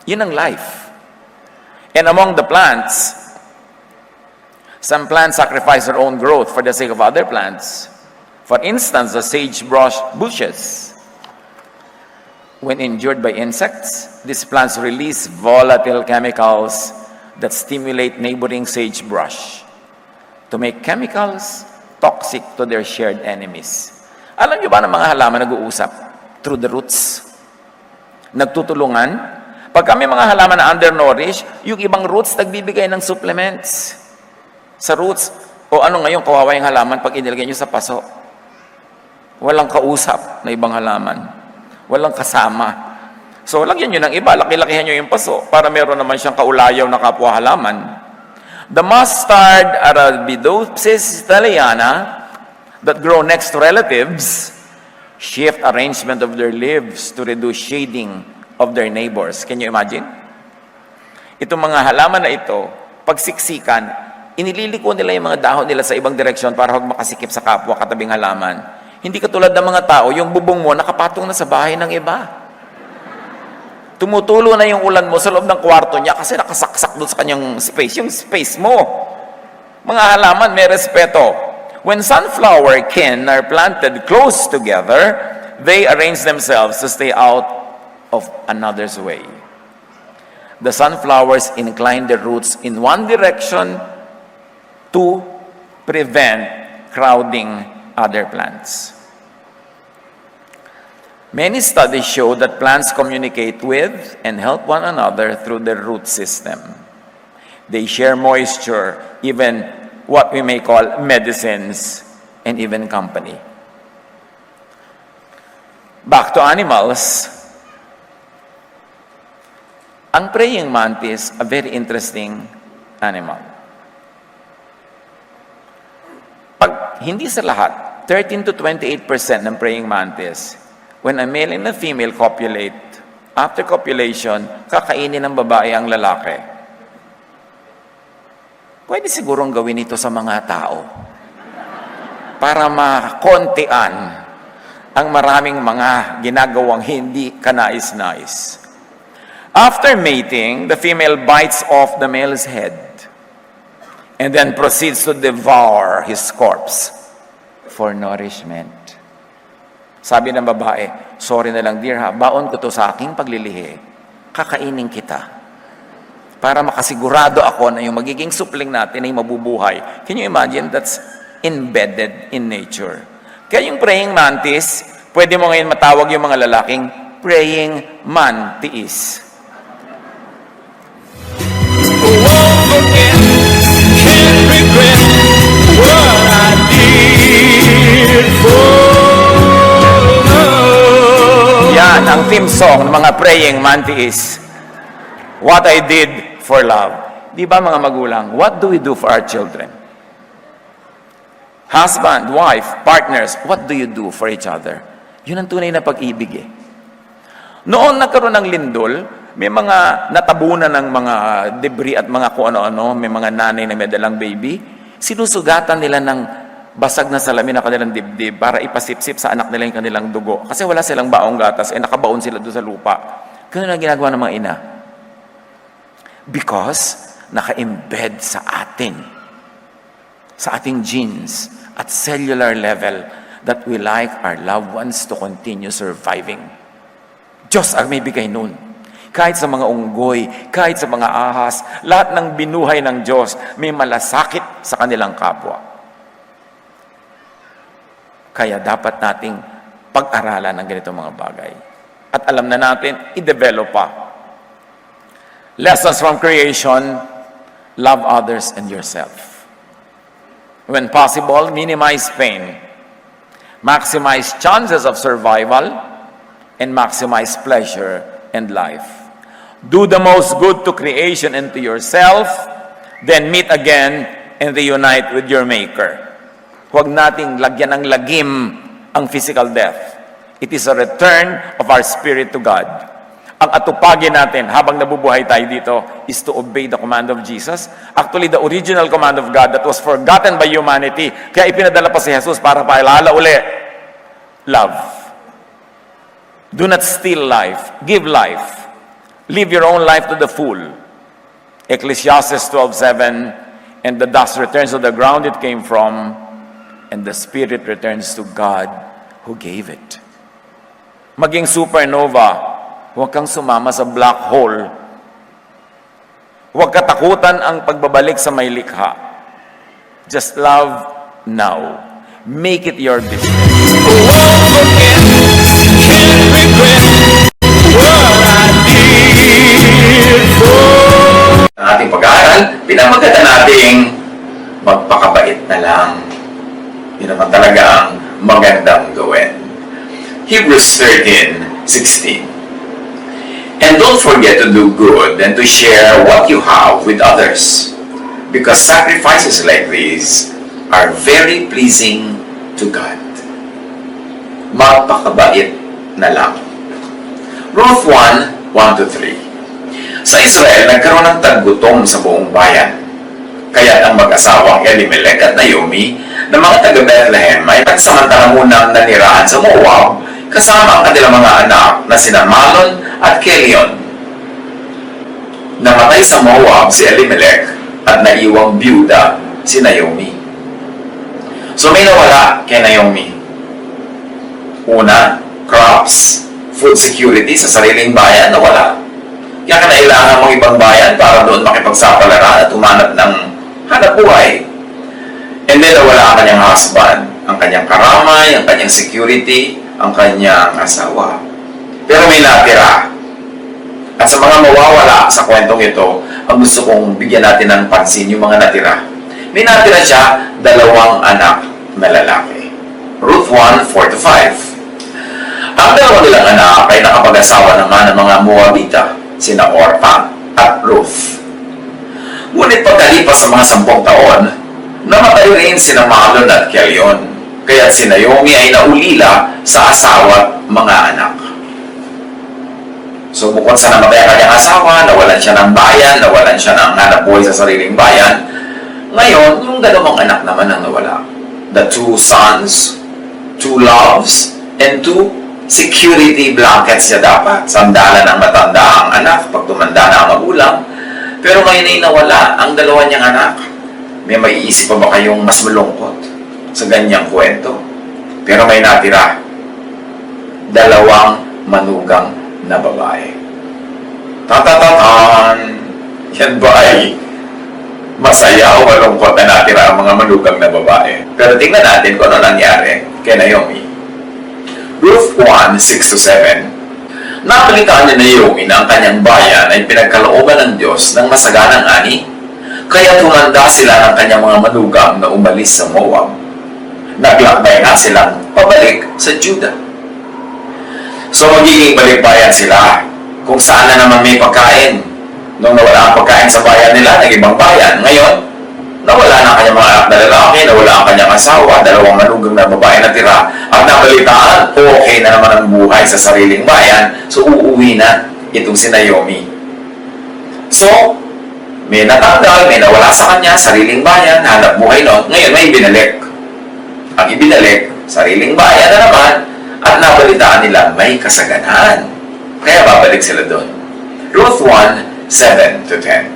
Yun ang life. And among the plants, some plants sacrifice their own growth for the sake of other plants. For instance, the sagebrush bushes. When injured by insects, these plants release volatile chemicals that stimulate neighboring sagebrush to make chemicals toxic to their shared enemies. Alam niyo ba ng mga halaman nag-uusap? Through the roots. Nagtutulungan. Pag kami mga halaman na undernourished, yung ibang roots nagbibigay ng supplements. Sa roots, o ano ngayon, kawawa yung halaman pag inilagay nyo sa paso. Walang kausap na ibang halaman. Walang kasama. So, lagyan nyo ng iba, laki-lakihan nyo yung paso para meron naman siyang kaulayaw na kapwa halaman. The mustard Arabidopsis thaliana that grow next to relatives shift arrangement of their leaves to reduce shading of their neighbors. Can you imagine? Itong mga halaman na ito, pagsiksikan, inililiko nila yung mga dahon nila sa ibang direksyon para huwag makasikip sa kapwa katabing halaman. Hindi katulad ng mga tao, yung bubong mo nakapatong na sa bahay ng iba. Tumutulo na yung ulan mo sa loob ng kwarto niya kasi nakasaksak doon sa kanyang space. Yung space mo. Mga halaman, may respeto. When sunflower kin are planted close together, they arrange themselves to stay out of another's way. The sunflowers incline their roots in one direction to prevent crowding other plants. Many studies show that plants communicate with and help one another through their root system. They share moisture, even what we may call medicines, and even company. Back to animals. Ang praying mantis, a very interesting animal. Pag hindi sa lahat, 13 to 28% ng praying mantis, when a male and a female copulate, after copulation, kakainin ng babae ang lalaki. Pwede sigurong gawin ito sa mga tao para makontian ang maraming mga ginagawang hindi kanais-nais. After mating, the female bites off the male's head and then proceeds to devour his corpse for nourishment. Sabi ng babae, sorry na lang dear ha, baon ko to sa aking paglilihi. Kakainin kita. Para makasigurado ako na yung magiging supling natin ay mabubuhay. Can you imagine? That's embedded in nature. Kaya yung praying mantis, pwede mo ngayon matawag yung mga lalaking praying mantis. Yan ang theme song ng mga praying mantis. What I did for love. Di ba mga magulang, what do we do for our children? Husband, wife, partners, what do you do for each other? Yun ang tunay na pag-ibig eh. Noon nagkaroon ng lindol, may mga natabunan ng mga debris at mga kung ano-ano, may mga nanay na may dalang baby, sinusugatan nila ng basag na salamin na kanilang dibdib para ipasipsip sa anak nila yung kanilang dugo. Kasi wala silang baong gatas, nakabaon sila doon sa lupa. Ganun ang ginagawa ng mga ina. Because naka-embed sa atin, sa ating genes at cellular level, that we like our loved ones to continue surviving. Diyos ang may bigay nun. Kahit sa mga unggoy, kahit sa mga ahas, lahat ng binuhay ng Diyos may malasakit sa kanilang kapwa. Kaya dapat nating pag-aralan ng ganitong mga bagay. At alam na natin, i-develop pa. Lessons from creation: love others and yourself. When possible, minimize pain, maximize chances of survival, and maximize pleasure and life. Do the most good to creation and to yourself, then meet again and reunite with your Maker. Huwag nating lagyan ng lagim ang physical death. It is a return of our spirit to God. Ang atupagin natin habang nabubuhay tayo dito is to obey the command of Jesus. Actually, the original command of God that was forgotten by humanity, kaya ipinadala pa si Jesus para paalala uli. Love. Do not steal life. Give life. Live your own life to the full. Ecclesiastes 12:7, and the dust returns to the ground it came from, and the spirit returns to God who gave it. Maging supernova, huwag kang sumama sa black hole. Huwag katakutan ang pagbabalik sa may likha. Just love now. Make it your business. Ang ating pag-aaral, pinamagatan nating magpakabait na lang. Yun naman talaga ang magandang gawin. Hebrews 13:16. And don't forget to do good and to share what you have with others, because sacrifices like these are very pleasing to God. Magpakabait na lang. Ruth 1:1-3. Sa Israel, nagkaroon ng taggutom sa buong bayan. Kaya ang mag-asawang Elimelech at Naomi na mga taga-Bethlehem ay pagsamantala munang nanirahan sa Moab kasama ang kanilang mga anak na sina Malon at Kelion. Namatay sa Moab si Elimelech at naiwang byuda si Naomi. So may nawala kay Naomi. Una, crops, food security sa sariling bayan, nawala. Kaya kailangan mong ibang bayan para doon makipagsapalaran at umanap ng hanap buhay. And then nawala ang kanyang husband, ang kanyang karamay, ang kanyang security, ang kanyang asawa. Pero may natira. At sa mga mawawala sa kwentong ito, ang gusto kong bigyan natin ng pansin yung mga natira. May natira siya, 2 anak na lalaki. Ruth 1:4-5. Ang 2 nilang anak ay nakapag-asawa naman ng mga Moabita, sina Orpah at Ruth. Ngunit pagkalipas sa mga 10 taon, namatay rin sina Malon at Kelion, kaya si Naomi ay naulila sa asawa at mga anak. So bukod sa namatay ang kanyang asawa, nawalan siya ng bayan, nawalan siya ng hanap buhay sa sariling bayan. Ngayon, yung 2 anak naman ang nawala. The 2 sons, 2 loves, and 2 security blankets niya dapat. Sandalan ng matanda ang anak pag tumanda na ang magulang. Pero ngayon ay nawala ang 2 niyang anak. May maiisip pa ba kayong mas malungkot sa ganyang kwento? Pero may natira. 2 manugang na babae. Tatatatan! Yan ba ay masaya o malungkot na natira ang mga manugang na babae? Pero tingnan natin kung ano nangyari kay Naomi. Ruth 1:6-7. Napalitaan ni Naomi na ang kanyang bayan ay pinagkalooban ng Diyos ng masaganang ani, kaya tumanda sila ng kanyang mga manugang na umalis sa Moab. Naglakbay nga silang pabalik sa Judah. So magiging balikbayan sila kung saan na naman may pagkain. Nung nawala ang pagkain sa bayan nila, ng ibang bayan. Ngayon, nawala na ang kanyang mga anak na lalaki, nawala ang kanyang asawa, 2 manugang na babae na tira, at nabalitaan, okay na naman ang buhay sa sariling bayan, so uuwi na itong si Naomi. So, may natanggal, may nawala sa kanya, sariling bayan, hanap buhay nun, ngayon may ibinalik. Ang ibinalik, sariling bayan na naman, at nabalitaan nila may kasaganan. Kaya babalik sila doon. Ruth 1:7-10.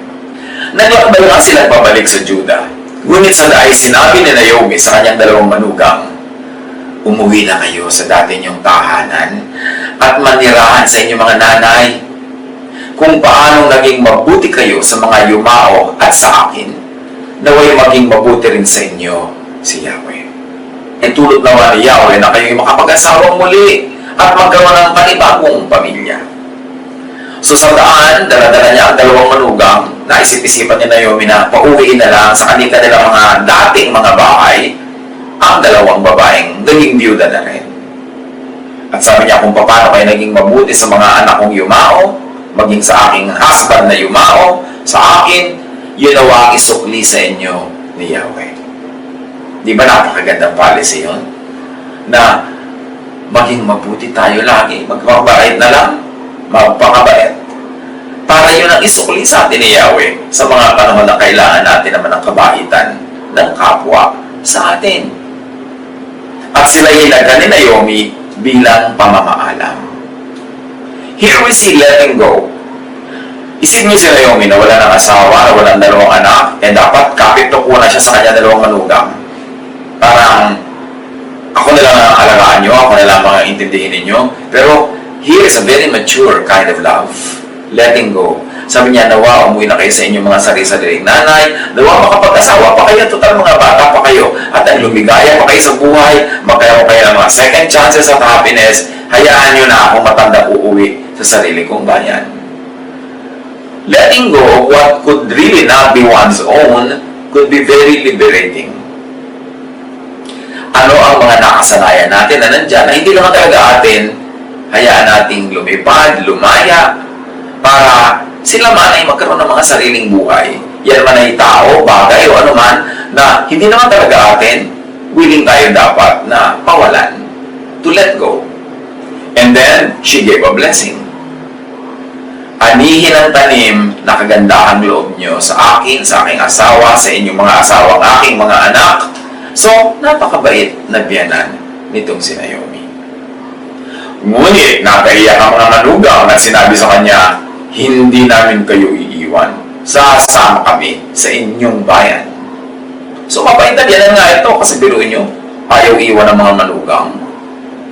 Naglakbay nga sila pabalik sa Juda. Ngunit sa dahil sinabi ni Naomi sa kanyang dalawang manugang, umuwi na kayo sa dati niyong tahanan at manirahan sa inyong mga nanay. Kung paanong naging mabuti kayo sa mga yumao at sa akin, naway maging mabuti rin sa inyo si Yahweh. Itulot naman ni Yahweh na kayo'y makapag-asawang muli at magkaroon ng panibagong pamilya. So sa daan, dala-dala niya ang dalawang manugang, naisip-isipan ni Naomi na pauwiin na lang sa kanila mga dating mga bahay ang dalawang babaeng naging biyuda na rin. At sabi niya kung paano kayo naging mabuti sa mga anak kong yumao, maging sa aking husband na yumao, sa akin, yun ang isukli sa inyo ni Yahweh. Di ba napakagandang policy yun? Na maging mabuti tayo lagi, magpapabait na lang, magpakabait. Para yun ang isukli sa atin ni Yahweh sa mga panahon na kailangan natin naman ng kabaitan ng kapwa sa atin. At sila ilaga ni Naomi bilang pamamaalam. Here we see letting go. Isip niyo si Naomi na wala ng asawa, na walang dalawang anak, and dapat kapit-tuko na siya sa kanya dalawang manugang. Parang, ako na lang ang alagaan nyo, ako na lang ang intindihin ninyo. Pero, here is a very mature kind of love. Letting go. Sabi niya, nawa, umuwi na kayo sa inyong mga sarili-sariling nanay. Nawa, makapag-asawa pa kayo, total mga bata pa kayo. At ang lumigaya pa kayo sa buhay. Magkaroon kayo ng mga second chances of happiness. Hayaan nyo na akong matanda uuwi sa sarili kong bayan. Letting go of what could really not be one's own could be very liberating. Ano ang mga nakasanayan natin na nandyan na hindi naman talaga atin, hayaan nating lumipad, lumaya, para sila man ay magkaroon ng mga sariling buhay. Yan man ay tao, bagay, o ano man, na hindi naman talaga atin, willing tayo dapat na pawalan, to let go. And then, she gave a blessing. Anihin ang tanim na kagandahang loob nyo sa akin, sa aking asawa, sa inyong mga asawa, ang aking mga anak. So, napakabait na biyanan nitong si Naomi. Ngunit, nakaiyak ang mga manugang at sinabi sa kanya, hindi namin kayo iiwan. Sasama kami sa inyong bayan. So, mabait na biyanan nga ito kasi biruin nyo, ayaw iwan ng mga manugang.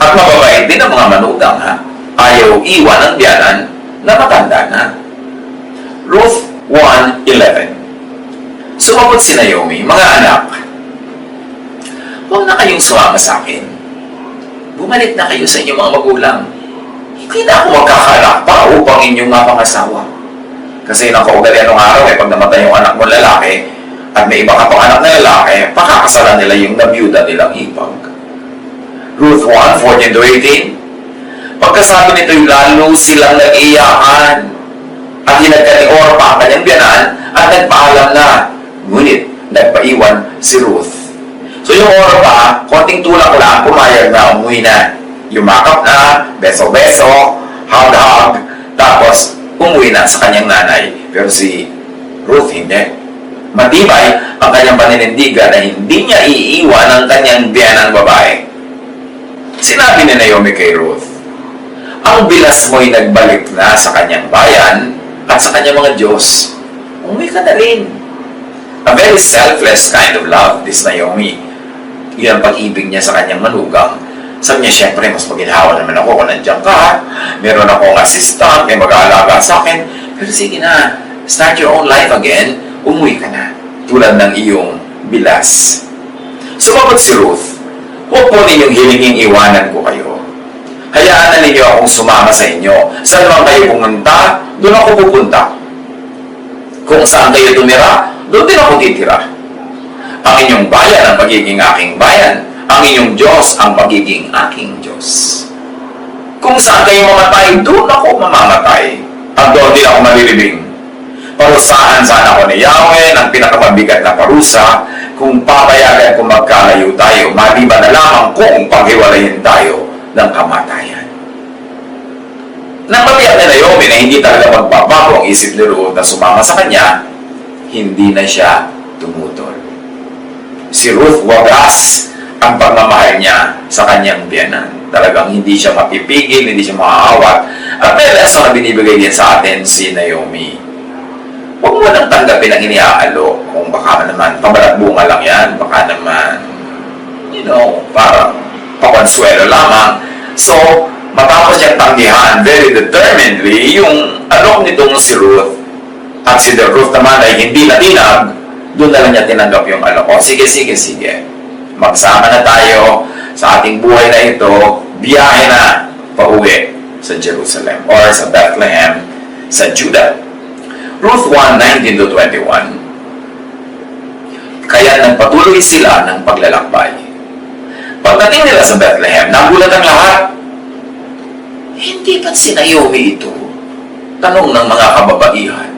At mababait din ang mga manugang, ha? Ayaw iwan ang biyanan na matanda na. Ruth 1:11. Sumagot si Naomi, mga anak, huwag na kayong sumama sa akin. Bumalik na kayo sa inyong mga magulang. Hindi na ako magkakaanak pa upang inyong mapangasawa. Kasi yun ang kaugalian ng araw, pag namatay yung anak mo lalaki, at may iba ka pang anak na lalaki, pakakasalan nila yung nabiyuda nilang ipag. Ruth 1:14-18. Pagkasabi nito'y lalo silang nag-iyakan at hinagka ni Orpa ang kanyang biyanan at nagpaalam na. Ngunit, nagpaiwan si Ruth. So yung Orpa, konting tulak lang, pumayag na, umuwi na. Yumakap na, beso-beso, hug-hug, tapos umuwi na sa kanyang nanay. Pero si Ruth hindi. Matibay ang kanyang paninindigan na hindi niya iiwan ang kanyang biyanang babae. Sinabi ni Naomi kay Ruth, ang bilas mo'y nagbalik na sa kanyang bayan at sa kanyang mga Diyos. Umuwi ka na rin. A very selfless kind of love, this Naomi. Yan ang pag-ibig niya sa kanyang manugang. Sabi niya, syempre, mas maginhawa naman ako kung nandiyan ka. Meron akong assistant, may mag-aalaga sa akin. Pero sige na, start your own life again. Umuwi ka na. Tulad ng iyong bilas. Sumagot si Ruth, huwag po ninyong hilinging iwanan ko kayo. Hayaan na ninyo akong sumama sa inyo. Saan man kayo pumunta, doon ako pupunta. Kung saan kayo tumira, doon din ako titira. Ang inyong bayan ang pagiging aking bayan. Ang inyong Diyos ang pagiging aking Diyos. Kung saan kayo mamatay, doon ako mamamatay. At doon din ako malilibing. Parusahan sana ako ni Yahweh ng pinakamabigat na parusa kung papayagan kung magkalayo tayo, maliban na lamang kung paghiwalayin tayo ng kamatayan. Nang matiyak ni Naomi na hindi talaga magbabago ang isip ni Ruth na sumama sa kanya, hindi na siya tumutol. Si Ruth wagas ang pagmamahal niya sa kanyang biyanan. Talagang hindi siya mapipigil, hindi siya maaawat. At may lesson na binibigay din sa atin si Naomi. huwag mo nang tanggapin ang iniaalok. Kung baka naman, pamalagbunga lang yan, baka naman, parang pakonsuelo lamang. So, matapos niyang tanggihan very determinedly yung alok nitong si Ruth, at si Ruth naman ay hindi natinag, doon na lang niya tinanggap yung alok. O, sige. Magsama na tayo sa ating buhay na ito, biyahe na pauwi sa Jerusalem or sa Bethlehem, sa Judah. Ruth 1:19-21. Kaya nagpatuloy sila ng paglalakbay. Pagdating nila sa Bethlehem, nagulat ang lahat. Hindi ba't si Naomi ito? Tanong ng mga kababaihan.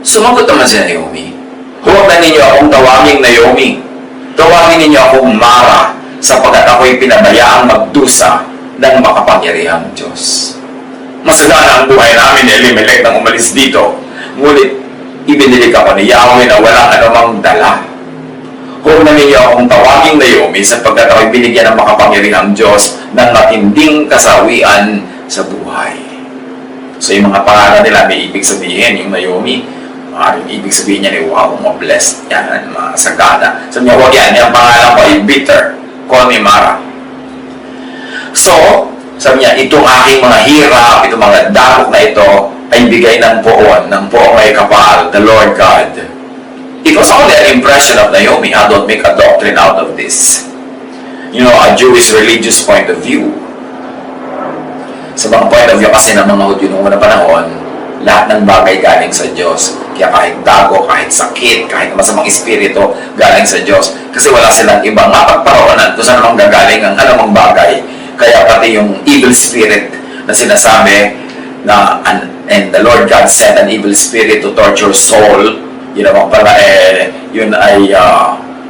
Sumagot naman si Naomi, huwag na ninyo akong tawaging Naomi. Tawagin ninyo akong Mara, sapagkat ako'y pinabayaang magdusa ng makapangyarihang Diyos. Masagana ang buhay namin ni Elimelech nang umalis dito, ngunit ibinilig ako ni Yahweh na walang anumang dala. Huwag na ninyo akong tawaging Naomi, sapagkat ako'y binigyan ng makapangyarihang Diyos ng matinding kasawian sa buhay. So yung mga pangalan nila may ibig sabihin, yung Naomi, maaaring ibig sabihin niya ni wow, mga blessed yan, mga sagana. Sabi niya, huwag yan, yung pangalan ko ay bitter, call me Mara. So, sabi niya, itong aking mga hirap, itong mga dakok na ito, ay bigay ng poon may kapal, the Lord God. It was only an impression of Naomi. Don't make a doctrine out of this. A Jewish religious point of view. Sa mga point of view kasi ng mga Hudyo noong unang panahon, lahat ng bagay galing sa Diyos. Kaya kahit dago, kahit sakit, kahit masamang espiritu, galing sa Diyos. Kasi wala silang ibang mapagparoonan kung saan namang gagaling ang anumang bagay. Kaya pati yung evil spirit na sinasabi na and the Lord God sent an evil spirit to torture soul, yun naman pala yun ay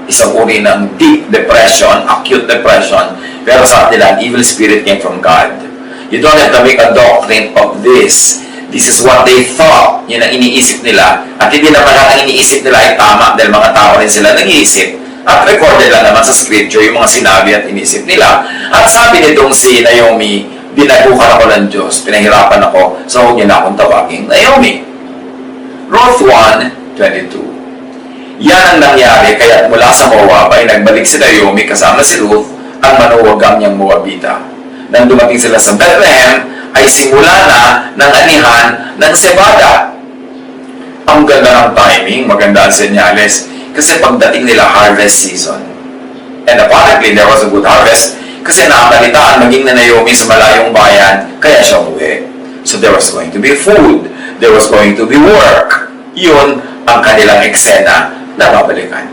isang uri ng deep depression, acute depression. Pero sa nila, an evil spirit came from God. You don't have to make a doctrine of this. This is what they thought. Yun ang iniisip nila. At hindi naman ang iniisip nila ay tama dahil mga tao rin sila nag-iisip. At recorded lang naman sa scripture yung mga sinabi at inisip nila. At sabi nitong si Naomi, binagukan ako ng Diyos, pinahirapan ako, so huwag niyo na akong tawaging Naomi. Ruth 1:22. Yan ang nangyari, kaya mula sa Moab ay nagbalik si Naomi kasama si Ruth, ang manuwagang niyang Moabita. Nang dumating sila sa Bethlehem, ay simula na ng anihan ng sebada. Ang ganda ng timing, maganda ang senyales, kasi pagdating nila harvest season. And apparently, there was a good harvest, kasi nakabalitaan maging na Naomi sa malayong bayan, kaya siya umuwi. So there was going to be food, there was going to be work. Yun ang kanilang eksena na babalikan.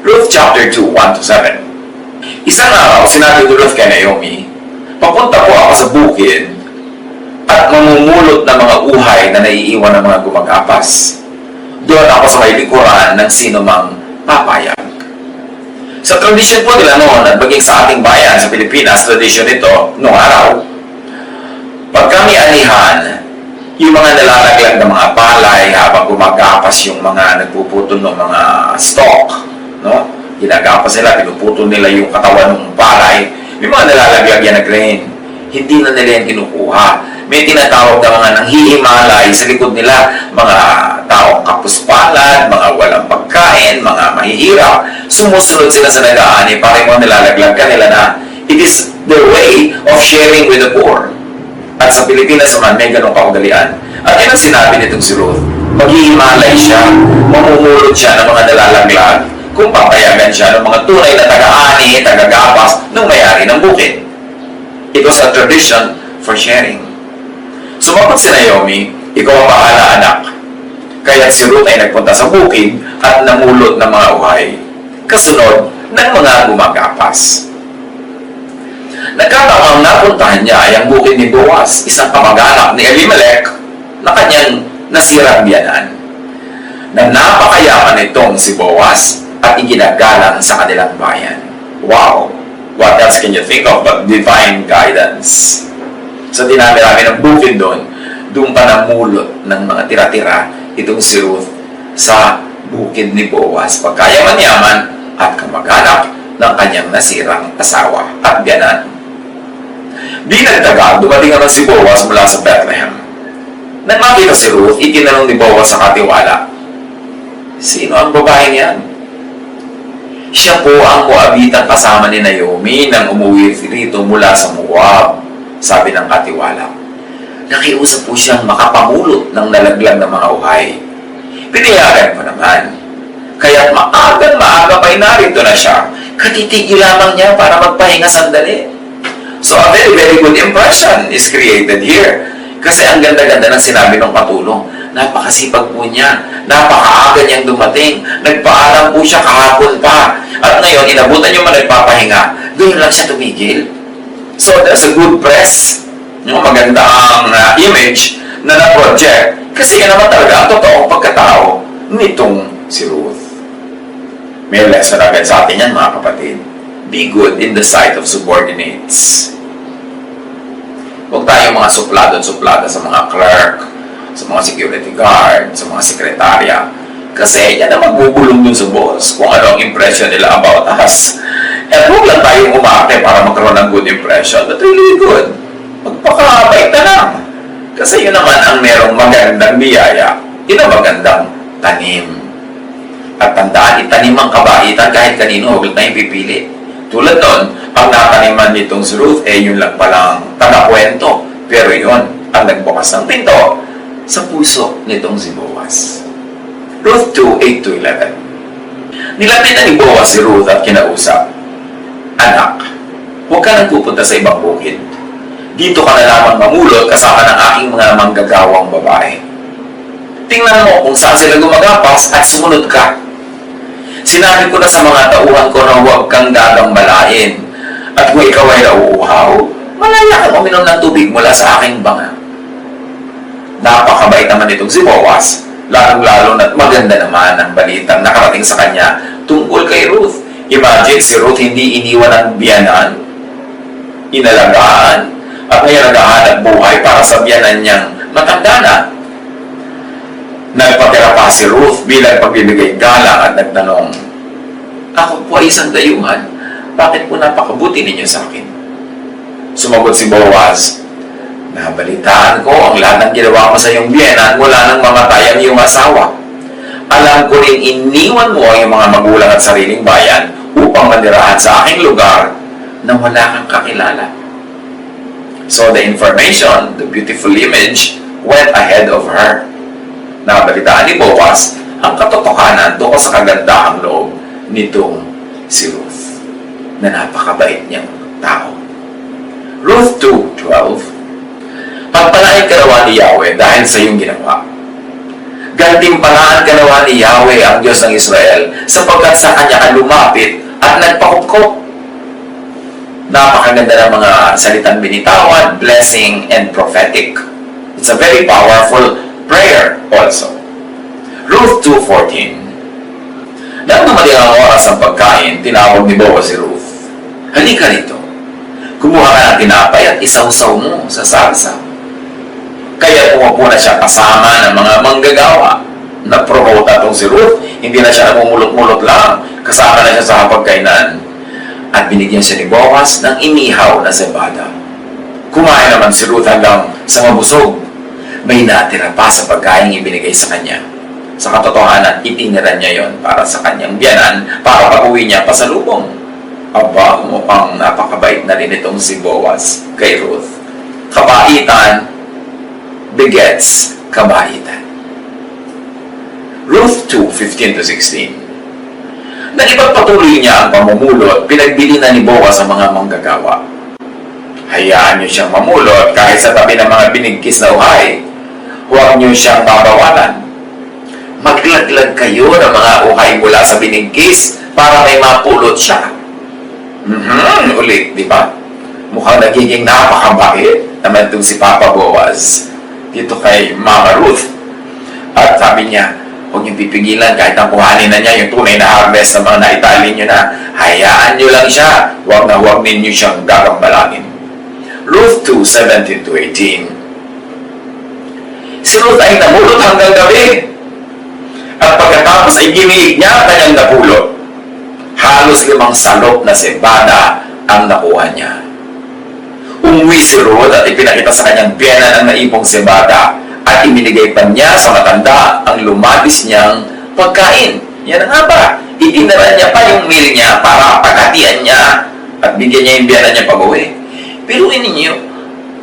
Ruth chapter 2, 1-7. Isang araw, sinabi ni Ruth kay Naomi, papunta po ako sa bukid at mamumulot ng mga uhay na naiiwan ng mga gumagapas. Doon ako sa may likuran ng sino mang papayag. Sa tradisyon po nila noon, at maging sa ating bayan, sa Pilipinas, tradisyon ito, noong araw, pag kami anihan, yung mga nalalaglag ng mga palay habang gumagapas yung mga nagpuputol ng mga stalk, no? Ginagapas nila, pinuputol nila yung katawan ng palay, may mga nalalaglag yan na grain. Hindi na nila yan kinukuha. May tinatawag na mga nanghihimalay sa likod nila, mga taong kapuspalad, mga walang pagkain, mga mahihirap. Sumusunod sila sa nag-aani para yung mga nilalaglag kanila na it is the way of sharing with the poor. At sa Pilipinas naman, may ganong kaugalian. At yan ang sinabi nitong si Ruth. Maghihimalay siya, mamumulot siya ng mga nalalaglag kung papayagan siya ng mga tunay na taga-ani, taga-gapas ng may-ari ng bukid. It was a tradition for sharing. Sumagot si Naomi, ikaw ang bahala anak. Kaya si Ruth ay nagpunta sa bukid at namulot ng mga uhay, kasunod ng mga gumagapas. Nagkataong napuntahan niya ay ang bukid ni Boaz, isang kamag-anak ni Elimelech na kanyang nasirang biyanan. Na napakayaman nitong si Boaz at iginagalang sa kanilang bayan. Wow! What else can you think of but divine guidance? So dinami-rami ng bukid doon pa namulot ng mga tira-tira itong si Ruth sa bukid ni Boaz, pagkayaman-yaman at kamag-anak ng kanyang nasirang asawa at biyanan. Bilang tagal, dumating naman si Boaz mula sa Bethlehem. Nang makita si Ruth, itinanong ni Boaz sa katiwala, sino ang babaeng yan? Siya po ang Moabitang kasama ni Naomi nang umuwi rito mula sa Moab, sabi ng katiwala. Nakiusap po siyang makapamulot ng nalaglag na mga uhay. Pinayagan ko naman. Kaya't maaga pa'y narito na siya. Katitigil lamang niya para magpahinga sandali. So a very, very good impression is created here. Kasi ang ganda-ganda ng sinabi ng katulong. Napakasipag po niya. Napakaaga niyang dumating. Nagpaalam po siya kahapon pa. At ngayon, inabutan niyo man nagpapahinga. Doon lang siya tumigil. So there's a good press. Yung magandang image na na-project. Kasi yan naman talaga ang totoong pagkatao nitong si Ruth. May lesson agad sa atin yan, mga kapatid. Be good in the sight of subordinates. Huwag tayong mga suplada sa mga clerk, sa mga security guard, sa mga sekretarya. Kasi yan ang magbubulong dun sa boss kung ano ang impression nila about us. At huwag lang tayong umarte para magkaroon ng good impression, but really good. Magpakabait na lang. Kasi yun naman ang merong magandang biyaya. Yun ang magandang tanim. At tandaan, itanim ang kabaitan kahit kanino, huwag tayong pipili. Tulad nun, ang nataniman nitong si Ruth, yun lang palang taga-kwento. Pero yun, ang nagbukas ng pinto sa puso nitong si Boaz. Ruth 2:8-11. Nilapitan ni Boaz si Ruth at kinausap, Anak, huwag ka nang pupunta sa ibang bukid. Dito ka na lamang mamulot kasama ng aking mga manggagawang babae. Tingnan mo kung saan sila gumagapas at sumunod ka. Sinabi ko na sa mga tauhan ko na huwag kang gagambalain. At kung ikaw ay nauuhaw, malaya kang uminom ng tubig mula sa aking banga. Napakabait naman itong si Boaz, lalong-lalo na't maganda naman ang balitang nakarating sa kanya tungkol kay Ruth. Imagine, si Ruth hindi iniwan ng biyanan, inalagaan, at ngayon naghahanap buhay para sa biyanan niyang matanda na. Nagpatira pa si Ruth bilang pagbibigay galang at nagtanong, Ako po ay isang dayuhan, bakit po napakabuti ninyo sa akin? Sumagot si Boaz, Nabalitaan ko ang lahat ng ginawa mo sa iyong biyenan mula nang mamatay ang iyong asawa. Alam ko rin iniwan mo ang iyong mga magulang at sariling bayan upang manirahan sa aking lugar na wala kang kakilala. So the information, the beautiful image, went ahead of her. Nabalitaan ni Boaz ang katotohanan tungkol sa kagandahang loob nitong si Ruth, na napakabait niyang tao. Ruth 2:12. Pagpalain ka nawa ni Yahweh dahil sa iyong ginawa. Gantimpalaan ka nawa ni Yahweh ang Diyos ng Israel sapagkat sa Kanya ka lumapit at nagpakupkop. Napakaganda ng mga salitang binitawan, blessing, and prophetic. It's a very powerful prayer also. Ruth 2:14. Nang dumating ang oras ng pagkain, tinawag ni Boaz si Ruth. Halika rito. Kumuha ka ng tinapay at isawsaw mo sa salsa. Kaya umupo na siya kasama ng mga manggagawa. Na-promote na itong si Ruth. Hindi na siya namumulot-mulot lang. Kasama na siya sa hapagkainan. At binigyan siya ni Boaz ng inihaw na cebada. Kumain naman si Ruth hanggang sa mabusog. May natira pa sa pagkain ibinigay sa kanya. Sa katotohanan, itinira niya yon para sa kanyang biyanan para pag-uwi niya pasalubong. Aba, mukhang napakabait na rin itong si Boaz kay Ruth. Kabaitan begets kabaitan. Ruth 2:15-16. Nang ipagpatuloy niya ang pamumulot, pinagbili na ni Boaz ang mga manggagawa. Hayaan niyo siyang mamulot kahit sa tabi ng mga binigkis na uhay. Huwag niyo siyang babawalan. Maglaglag kayo ng mga uhay mula sa binigkis para may mapulot siya. Ulit, di ba? Mukhang nagiging napakabait naman itong si Papa Boaz dito kay Mama Ruth. At sabi niya, huwag niyong pipigilan kahit ang kuhanin na niya yung tunay na harvest ng mga naitali niyo na. Hayaan niyo lang siya. Huwag na huwag ninyo siyang gagambalangin. Ruth 2:17-18. Si Ruth ay namulot hanggang gabi. At pagkatapos ay giniig niya ang kanyang napulot. Halos 5 salop na cebada ang nakuha niya. Umuwi si Ruth at ipinakita sa kanyang biyanan ang naipong cebada At ibinigay pa niya sa matanda ang lumabis niyang pagkain. Yan nga ba? Itinara niya pa yung meal niya para paghatian niya at bigyan niya yung biyanan niya pag-uwi. Pero ninyo,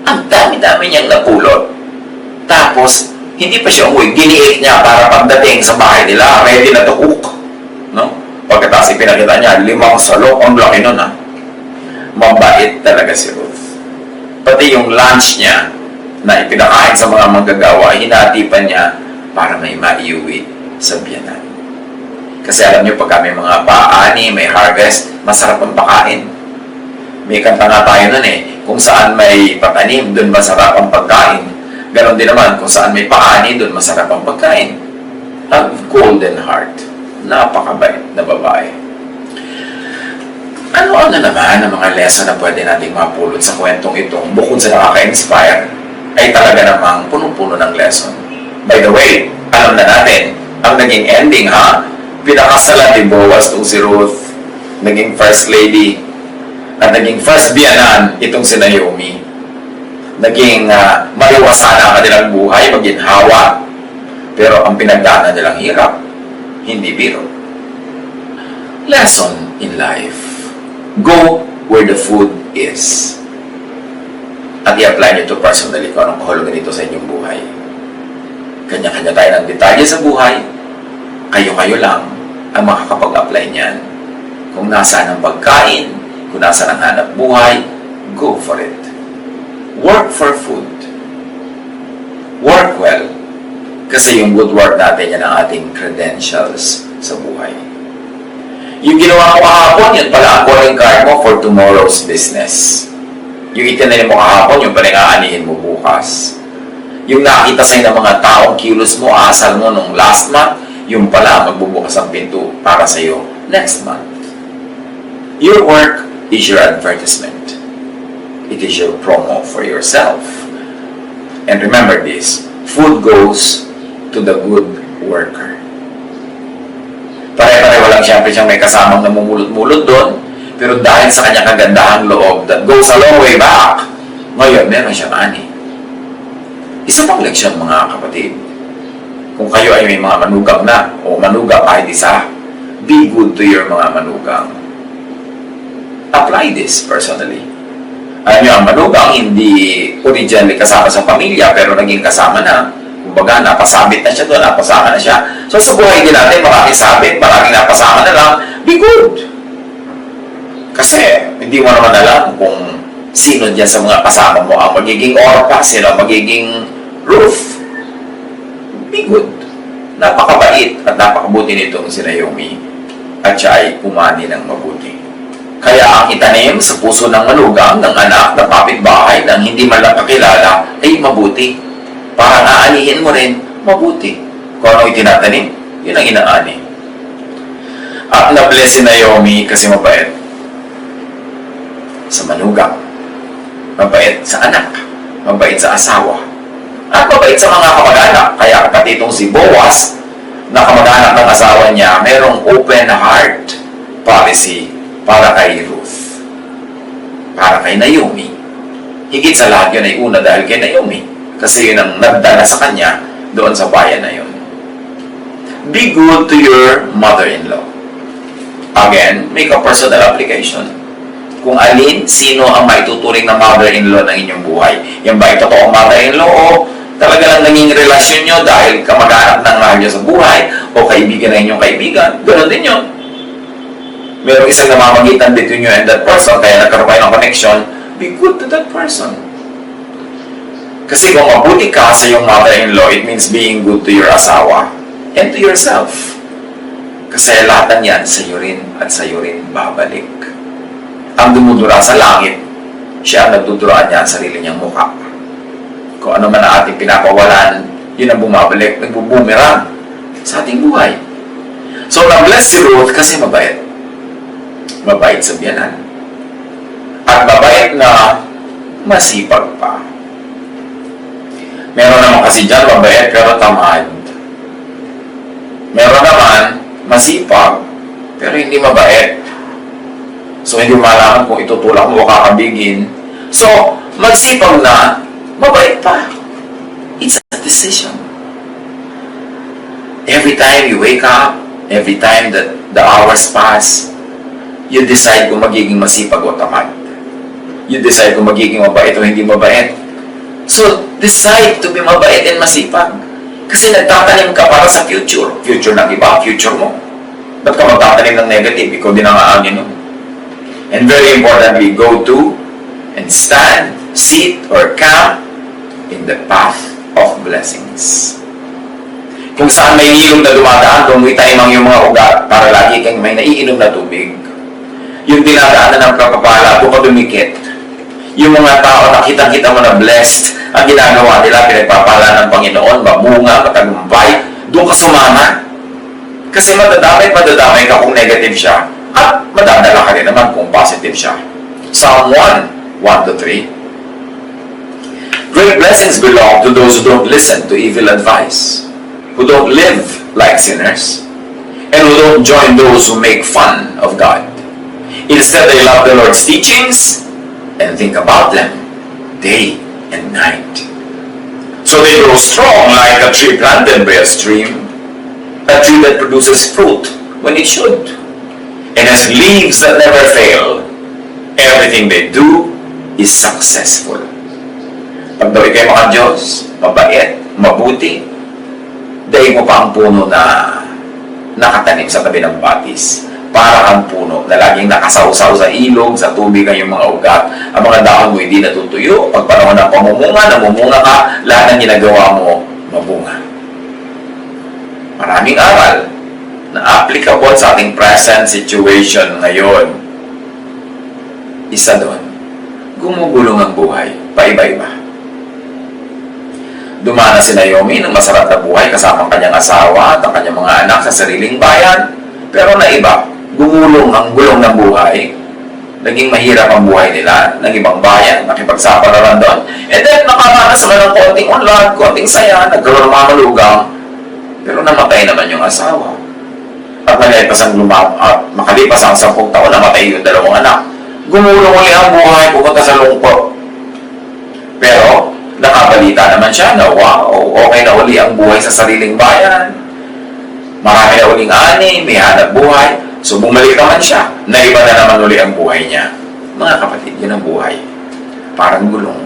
ang dami-dami niyang napulot. Tapos, hindi pa siya umuwi. Giniik niya para pagdating sa bahay nila, ready na to cook. No? Pagkatapos ipinakita niya, 5 salok. Ang laki nun, ha? Mabait talaga si Ruth. Pati yung lunch niya na ipinakain sa mga manggagawa, hinati pa niya para may maiuwi sa biyanan. Kasi alam niyo, pagka may mga paani, may harvest, masarap ang pakain. May kanta nga tayo nun kung saan may patanim, doon masarap ang pagkain. Ganon din naman, kung saan may paani, doon masarap ang pagkain. A golden heart. Napakabait na babae. Ano-ano naman ang mga lesson na pwede nating mapulot sa kwentong itong bukod sa nakaka-inspire, ay talaga namang punong-puno ng lesson. By the way, alam na natin, ang naging ending, pinakasalan ni Boaz itong si Ruth, naging first lady, at naging first biyanan itong si Naomi. Naging maliwasan ang kanilang buhay, maginhawa, pero ang pinagdaanan nilang hirap, hindi biro. Lesson in life. Go where the food is. At i-apply nyo ito personally kung anong kahulugan nito sa inyong buhay. Kanya-kanya tayo ng detalye sa buhay. Kayo-kayo lang ang makakapag-apply niyan. Kung nasaan ang pagkain, kung nasaan ang hanap buhay, go for it. Work for food. Work well. Kasi yung good work natin, yan ang ating credentials sa buhay. Yung ginawa mo kahapon, yun pala ang calling card mo for tomorrow's business. Yung itinanim mo kahapon, yung pala yung aanihin mo bukas. Yung nakita sa'yo ng mga taong kilos mo, asal mo nung last month, yung pala magbubukas ang pinto para sa'yo next month. Your work is your advertisement. It is your promo for yourself. And remember this, food goes to the good worker. Pare-pareho lang siyempre siyang may kasamang namumulot-mulot doon, pero dahil sa kanyang kagandahang loob that goes a long way back, ngayon meron siyang ani. Isa pang leksyon mga kapatid, kung kayo ay may mga manugang na o manugang kahit isa, be good to your mga manugang. Apply this personally. Alam niyo, ang manugang hindi originally kasama sa pamilya pero naging kasama na. Kumbaga, napasabit na siya doon, napasama na siya. So sa buhay din natin, maraming sabit, maraming napasama na lang, be good. Kasi, hindi mo naman alam kung sino dyan sa mga kasama mo ang magiging Orpa, sino ang magiging Ruth. Be good. Napakabait at napakabuti nitong si Naomi at siya ay umani ng mabuti. Kaya ang itanim sa puso ng manugang, ng anak, ng kapitbahay, ng hindi man lang kakilala, ay mabuti. Para naanihin mo rin, mabuti. Kung ano itinatanim, yun ang inaani. At na-bless si Naomi kasi mabait sa manugang, mabait sa anak, mabait sa asawa, at mabait sa mga kamag-anak. Kaya pati itong si Boaz, na kamag-anak ng asawa niya, mayroong open heart policy para kay Ruth, para kay Naomi. Higit sa lahat yun ay una dahil kay Naomi. Kasi yun ang nagdala sa kanya doon sa bayan na yun. Be good to your mother-in-law. Again, make a personal application. Kung alin, sino ang maituturing na mother-in-law ng inyong buhay. Yan ba ito totoong mother-in-law o talaga lang naging relasyon nyo dahil kamag-anak ng mahal nyo sa buhay o kaibigan na inyong kaibigan? Ganon din yun. Merong isang namamagitan between you and that person kaya nagkaroon kayo ng connection. Be good to that person. Kasi kung mabuti ka sa iyong mother-in-law, it means being good to your asawa and to yourself. Kasi lahat ng yan, sa iyo rin at sa iyo rin babalik. Ang dumudura sa langit, siya ang nagduduraan niya ang sarili niyang mukha. Kung ano man ang ating pinapawalan, yun ang bumabalik, nagbubumerang sa ating buhay. So, na-bless si Ruth kasi mabait. Mabait sa biyanan. At mabait na masipag pa. Meron naman kasi dyan, mabait pero tamad. Meron naman, masipag, pero hindi mabait. So, hindi malaman kung itutulak mo o kakabigin. So, magsipag na, mabait pa. It's a decision. Every time you wake up, every time that the hours pass, you decide kung magiging masipag o tamad. You decide kung magiging mabait o hindi mabait. So, decide to be mabait and masipag. Kasi nagtatanim ka para sa future. Future ng iba, future mo. Ba't ka magtatanim ng negative? Ikaw din ang aangin, no? And very importantly, go to and stand, sit, or camp in the path of blessings. Kung saan may ilog na dumadaan, doon mo itaimang yung mga ugat para lagi kang may naiinom na tubig. Yung dinadaanan ng kapapala, doon ka dumikit. Yung mga tao na kitang-kita mo na blessed, ang ginagawa nila, pinagpapala ng Panginoon, mabunga, matagumpay, doon ka sumama. Kasi madadamay ka kung negative siya, at madadala ka rin naman kung positive siya. Psalm 1, 1-3. Great blessings belong to those who don't listen to evil advice, who don't live like sinners, and who don't join those who make fun of God. Instead, they love the Lord's teachings and think about them day and night. So they grow strong like a tree planted by a stream, a tree that produces fruit when it should, and has leaves that never fail. Everything they do is successful. Pag daw ikay mga Diyos, mabait, mabuti, daig mo pa ang puno na nakatanim sa tabi ng batis. Para kang puno na laging nakasawsaw sa ilog, sa tubig ang iyong mga ugat. Ang mga dahon mo hindi natutuyo. Pag panahon ng pamumunga, namumunga ka, lahat ng ginagawa mo, mabunga. Maraming aral na applicable sa ating present situation ngayon. Isa doon, gumugulong ang buhay, paiba-iba. Dumana si Naomi ng masarap na buhay kasama ang kanyang asawa at ang kanyang mga anak sa sariling bayan. Pero na iba, gumulong ang gulong ng buhay. Naging mahirap ang buhay nila ng ibang bayan, nakipagsapalaran doon. And then, nakaranas naman ng konting unlad, konting saya, nagkaroon ng mga malugang. Pero namatay naman yung asawa. At makalipas ang 10 taon, namatay yung 2 anak. Gumulong ulit ang buhay, pupunta sa lungkot. Pero, nakabalita naman siya na wow, okay na uli ang buhay sa sariling bayan. Marami na uling ani, may hanap buhay. So bumalik naman siya, naiba na naman uli ang buhay niya. Mga kapatid, yun ang buhay. Parang gulong.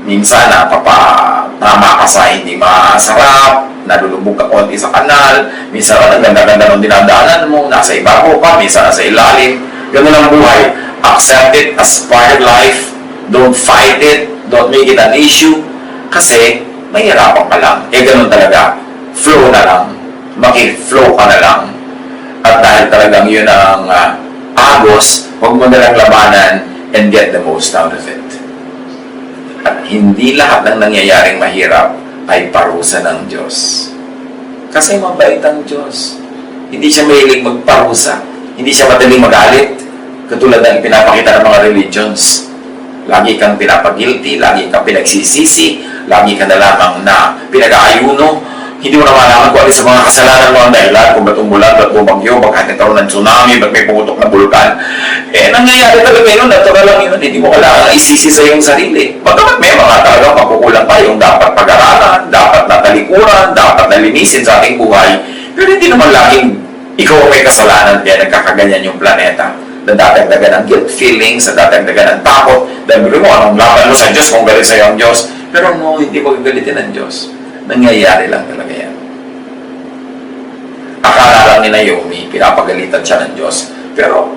Minsan, tama ka sa hindi masarap, nalulubog ka konti sa kanal, minsan ang ganda-ganda ng dinadaanan mo, nasa ibabaw pa, minsan nasa ilalim. Ganun ang buhay. Accept it as part of life. Don't fight it. Don't make it an issue. Kasi, mahirapan ka lang. Ganun talaga. Flow na lang. Maki-flow ka na lang. At dahil talagang yun ang agos, huwag mo nalang labanan and get the most out of it. At hindi lahat ng nangyayaring mahirap ay parusa ng Diyos. Kasi mabait ang Diyos. Hindi siya mahilig magparusa. Hindi siya madaling magalit. Katulad ng pinapakita ng mga religions. Lagi kang pinapagilty, lagi kang pinagsisisi, lagi ka na lamang na pinag-aayuno. Hindi mo na malaman kung alin sa mga kasalanan mo ang dahilan, kung ba't umulan, ba't bumagyo, bakit nagkaroon ng tsunami, ba't may pumutok na bulkan. Nangyayari talaga yun, natural lang yun, hindi mo kailangan isisi sa iyong sarili. Bagamat may mga talagang makukulang tayong dapat pag-aralan, dapat natalikuran, dapat nalinisin sa ating buhay, pero hindi naman laging ikaw ang may kasalanan kaya nagkakaganyan yung planeta. Nadadagdagan ng guilt feelings, nadadagdagan ng takot, dahil mo anong laban mo sa Diyos kung galit sa iyo ang Diyos. Pero no, hindi mo gagalitin ng Diyos. Nangyayari lang talaga yan. Akala lang ni Naomi, pinapagalitan siya ng Diyos. Pero,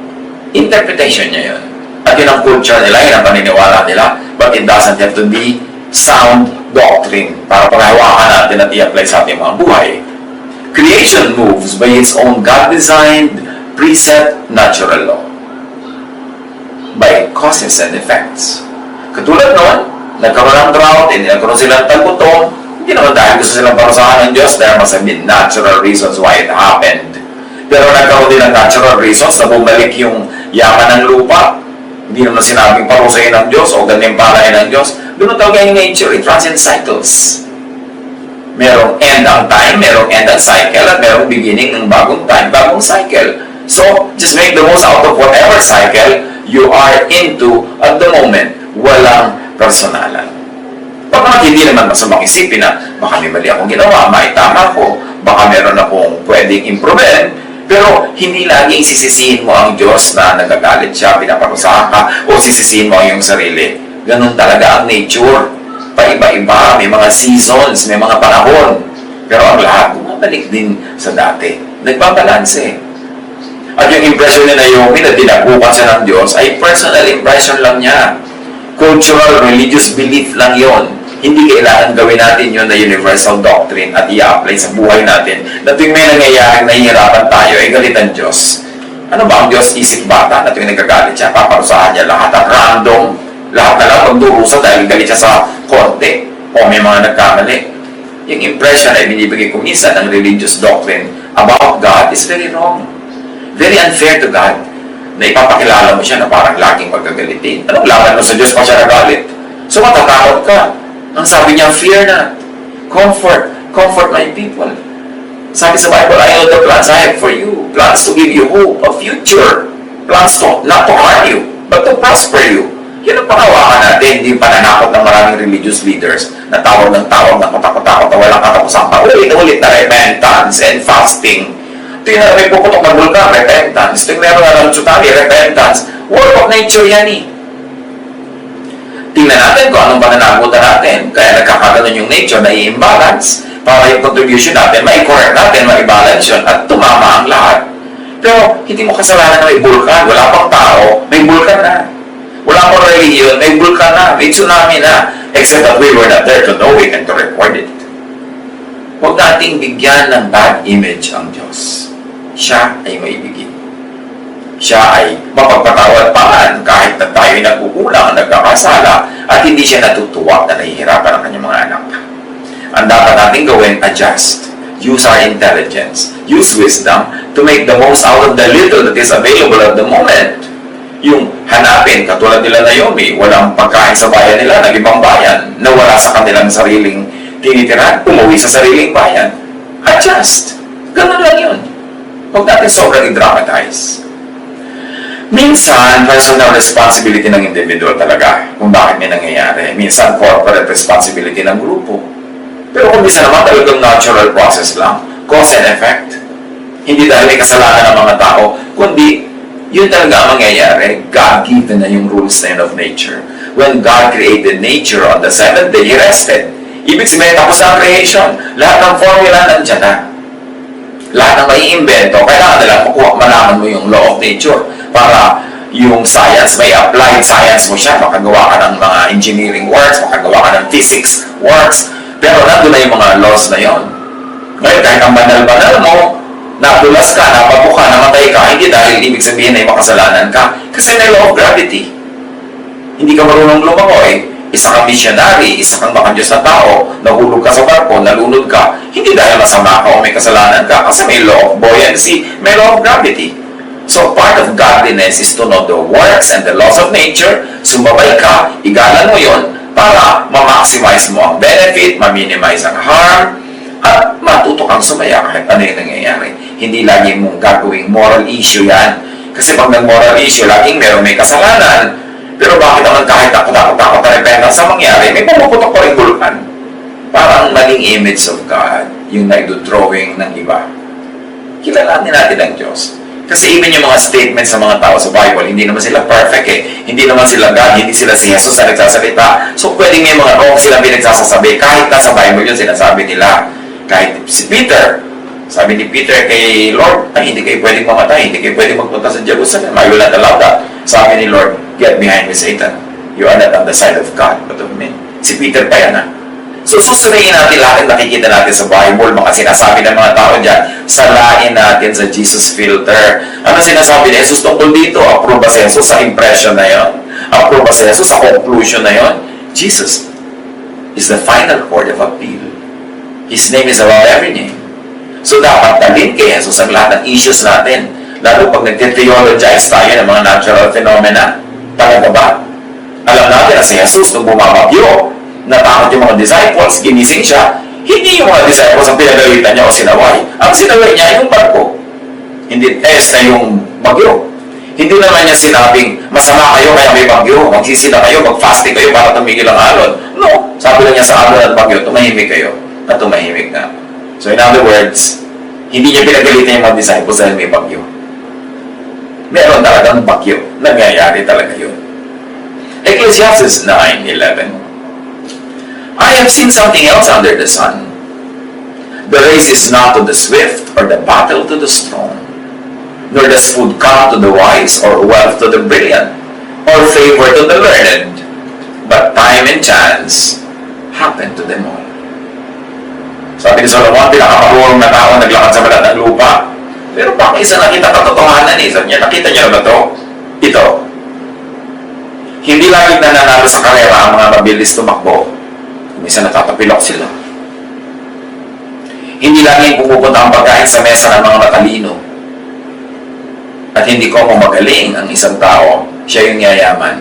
interpretation niya yun. At yun ang culture nila, yun ang paniniwala nila. But it doesn't have to be sound doctrine para panghawakan natin at i-apply sa ating mga buhay. Creation moves by its own God-designed, preset, natural law. By causes and effects. Katulad noon, nagkaroon ng drought, nagkaroon silang tagutong, hindi naman dahil gusto silang parusahan ng Diyos, there must have been natural reasons why it happened. Pero nagkaroon din ng natural reasons na bumalik yung yaman ng lupa. Hindi naman sinabing parusahin ng Diyos o ganyan palayan ng Diyos. Doon talaga yung nature, it runs in cycles. Merong end ang time, merong end ang cycle, at merong beginning ng bagong time, bagong cycle. So, just make the most out of whatever cycle you are into at the moment. Walang personalan. Pag Bagamat hindi naman masamang isipin na baka may mali akong ginawa, maitama ko, baka meron akong pwedeng improve, pero hindi lagi isisisihin mo ang Diyos na nagagalit siya, pinaparusahan ka, o sisisihin mo ang iyong sarili. Ganun talaga ang nature. Paiba-iba, may mga seasons, may mga panahon. Pero ang lahat, bumabalik din sa dati. Nagbabalanse. At yung impression ni Naomi na dinagukan siya ng Diyos ay personal impression lang niya. Cultural, religious belief lang yon. Hindi kailangan gawin natin yun na universal doctrine at i-apply sa buhay natin na tuwing may nangyayaring nahihirapan tayo ay galit ang Diyos. Ano ba ang Diyos? Isip bata na tuwing nagagalit siya, paparusahan niya lahat at random. Lahat na lang magdurusa dahil galit siya sa konti o may mga nagkamali. Yung impression na binibigay ko minsan ng religious doctrine about God is very wrong. Very unfair to God na ipapakilala mo siya na parang laging magagalitin. Anong laban mo sa Diyos pa siya nagalit? So matatakot ka. Ang sabi niya, fear not. Comfort my people. Sabi sa Bible, I know the plans I have for you. Plans to give you hope, a future. Plans to, not to harm you, but to prosper you. Yan ang panawakan natin, hindi pananakot ng maraming religious leaders na tawag ng katakot-takot na walang katapusan pa. Ulit na repentance and fasting. Ito yung may puputok ng bulkan, repentance. Ito yung meron na ng tsunami, repentance. Work of nature yan eh. Tingnan natin kung anong pananagutan natin. Kaya nagkakaganon yung nature na i-imbalance para yung contribution natin, mai-correct natin, mai-balance yun, at tumama ang lahat. Pero hindi mo kasalanan na may bulkan. Wala pang tao, may bulkan na. Wala pang religion, may bulkan na, may tsunami na. Except that we were not there to know it and to record it. Huwag nating bigyan ng bad image ang Diyos. Siya ay maibigin. Siya ay mapagpatawad pa kahit na tayo nagkukulang, nagkakasala, at hindi siya natutuwa na nahihirapan ang kanyang mga anak. Ang dapat natin gawin, adjust. Use our intelligence. Use wisdom to make the most out of the little that is available at the moment. Yung hanapin, katulad nila Naomi, walang pagkain sa bayan nila, ng ibang bayan, na wala sa kanilang sariling tinitirahan, umuwi sa sariling bayan. Adjust. Ganun lang yun. Huwag natin sobrang i-dramatize. Minsan, personal responsibility ng individual talaga kung bakit may nangyayari. Minsan, corporate responsibility ng grupo. Pero kung minsan naman talagang natural process lang, cause and effect. Hindi dahil may kasalanan ng mga tao, kundi yun talaga ang mangyayari. God-given na yung rules na yun of nature. When God created nature on the seventh day, He rested. Ibig sabihin, tapos ang creation. Lahat ng formula nandiyan na. Lahat ng may invento, kailangan na lang malaman mo yung law of nature para yung science, may applied science mo siya, makagawa ka ng mga engineering works, makagawa ka ng physics works, pero nandun na yung mga laws na yon. Ngayon, kahit ang banal-banal mo, napulas ka, napapo ka, namatay ka, hindi dahil ibig sabihin ay makasalanan ka, kasi may law of gravity. Hindi ka marunong lumangoy, isa kang missionary, isa kang makadiyos na tao, nahulog ka sa barko, nalunod ka, hindi dahil masama ka o may kasalanan ka, kasi may law of buoyancy, may law of gravity. So, part of godliness is to know the works and the laws of nature, sumabay ka, igalan mo yon para ma-maximize mo ang benefit, ma-minimize ang harm, at matuto kang sumaya kahit ano yung nangyayari. Hindi lagi mong gagawing moral issue yan. Kasi pag nag-moral issue, laging may kasalanan. Pero bakit naman kahit takot-takot na repentance sa mangyari, may pumuputok pa rin bulkan. Parang maling image of God, yung naido-drawing ng iba. Kilalanin natin ang Diyos. Kasi even yung mga statements sa mga tao sa Bible, hindi naman sila perfect eh. Hindi naman sila God, hindi sila si Jesus na nagsasalita. So pwedeng may mga wrong silang pinagsasasabi kahit nasa Bible yun sinasabi nila. Kahit si Peter, sabi ni Peter kay Lord, ay hindi kayo pwedeng mamatay, hindi kayo pwedeng magpunta sa Jerusalem. I will not allow that. Sabi ni Lord, get behind me, Satan. You are not on the side of God, but of men. Si Peter pa yan, ha? So, susuriin natin lahat nakikita natin sa Bible, mga sinasabi ng mga tao dyan, salain natin sa Jesus filter. Ano sinasabi ni Jesus tungkol dito? Approve ba si Jesus sa impression na yon? Approve ba si Jesus sa conclusion na yon? Jesus is the final court of appeal. His name is above every name. So, dapat dalhin kay Jesus ang lahat ng issues natin. Lalo pag nag-theologize tayo ng mga natural phenomena. Talaga ba? Alam natin na si Jesus nung bumabagyo, natakot yung mga disciples, ginising siya, hindi yung mga disciples ang pinagalitan niya o sinaway. Ang sinaway niya yung barko. Hindi na yung bagyo. Hindi naman niya sinabing, masama kayo kaya may bagyo, magsisila kayo, mag-fasting kayo para tumigil ang alon. No. Sabi lang niya sa alon at bagyo, tumahimik kayo. At tumahimik nga. So in other words, hindi niya pinagalitan yung mga disciples dahil may bagyo. Meron talagang bagyo. Nangyayari talaga yun. Ecclesiastes 9:11. I have seen something else under the sun. The race is not to the swift or the battle to the strong, nor does food come to the wise or wealth to the brilliant, or favor to the learned, but time and chance happen to them all. Sabi ni Solomon, pinakamarunong na tao naglakad sa balat ng lupa. Pero baka isa nakita katotohanan eh. Sabi niya, nakita niyo na ba ito? Ito. Hindi laging nananalo sa karera ang mga mabilis tumakbo. Minsan natatapilok sila. Hindi laging pumupunta ang pagkain sa mesa ng mga matalino. At hindi ko kung magaling ang isang tao, siya yung yayaman.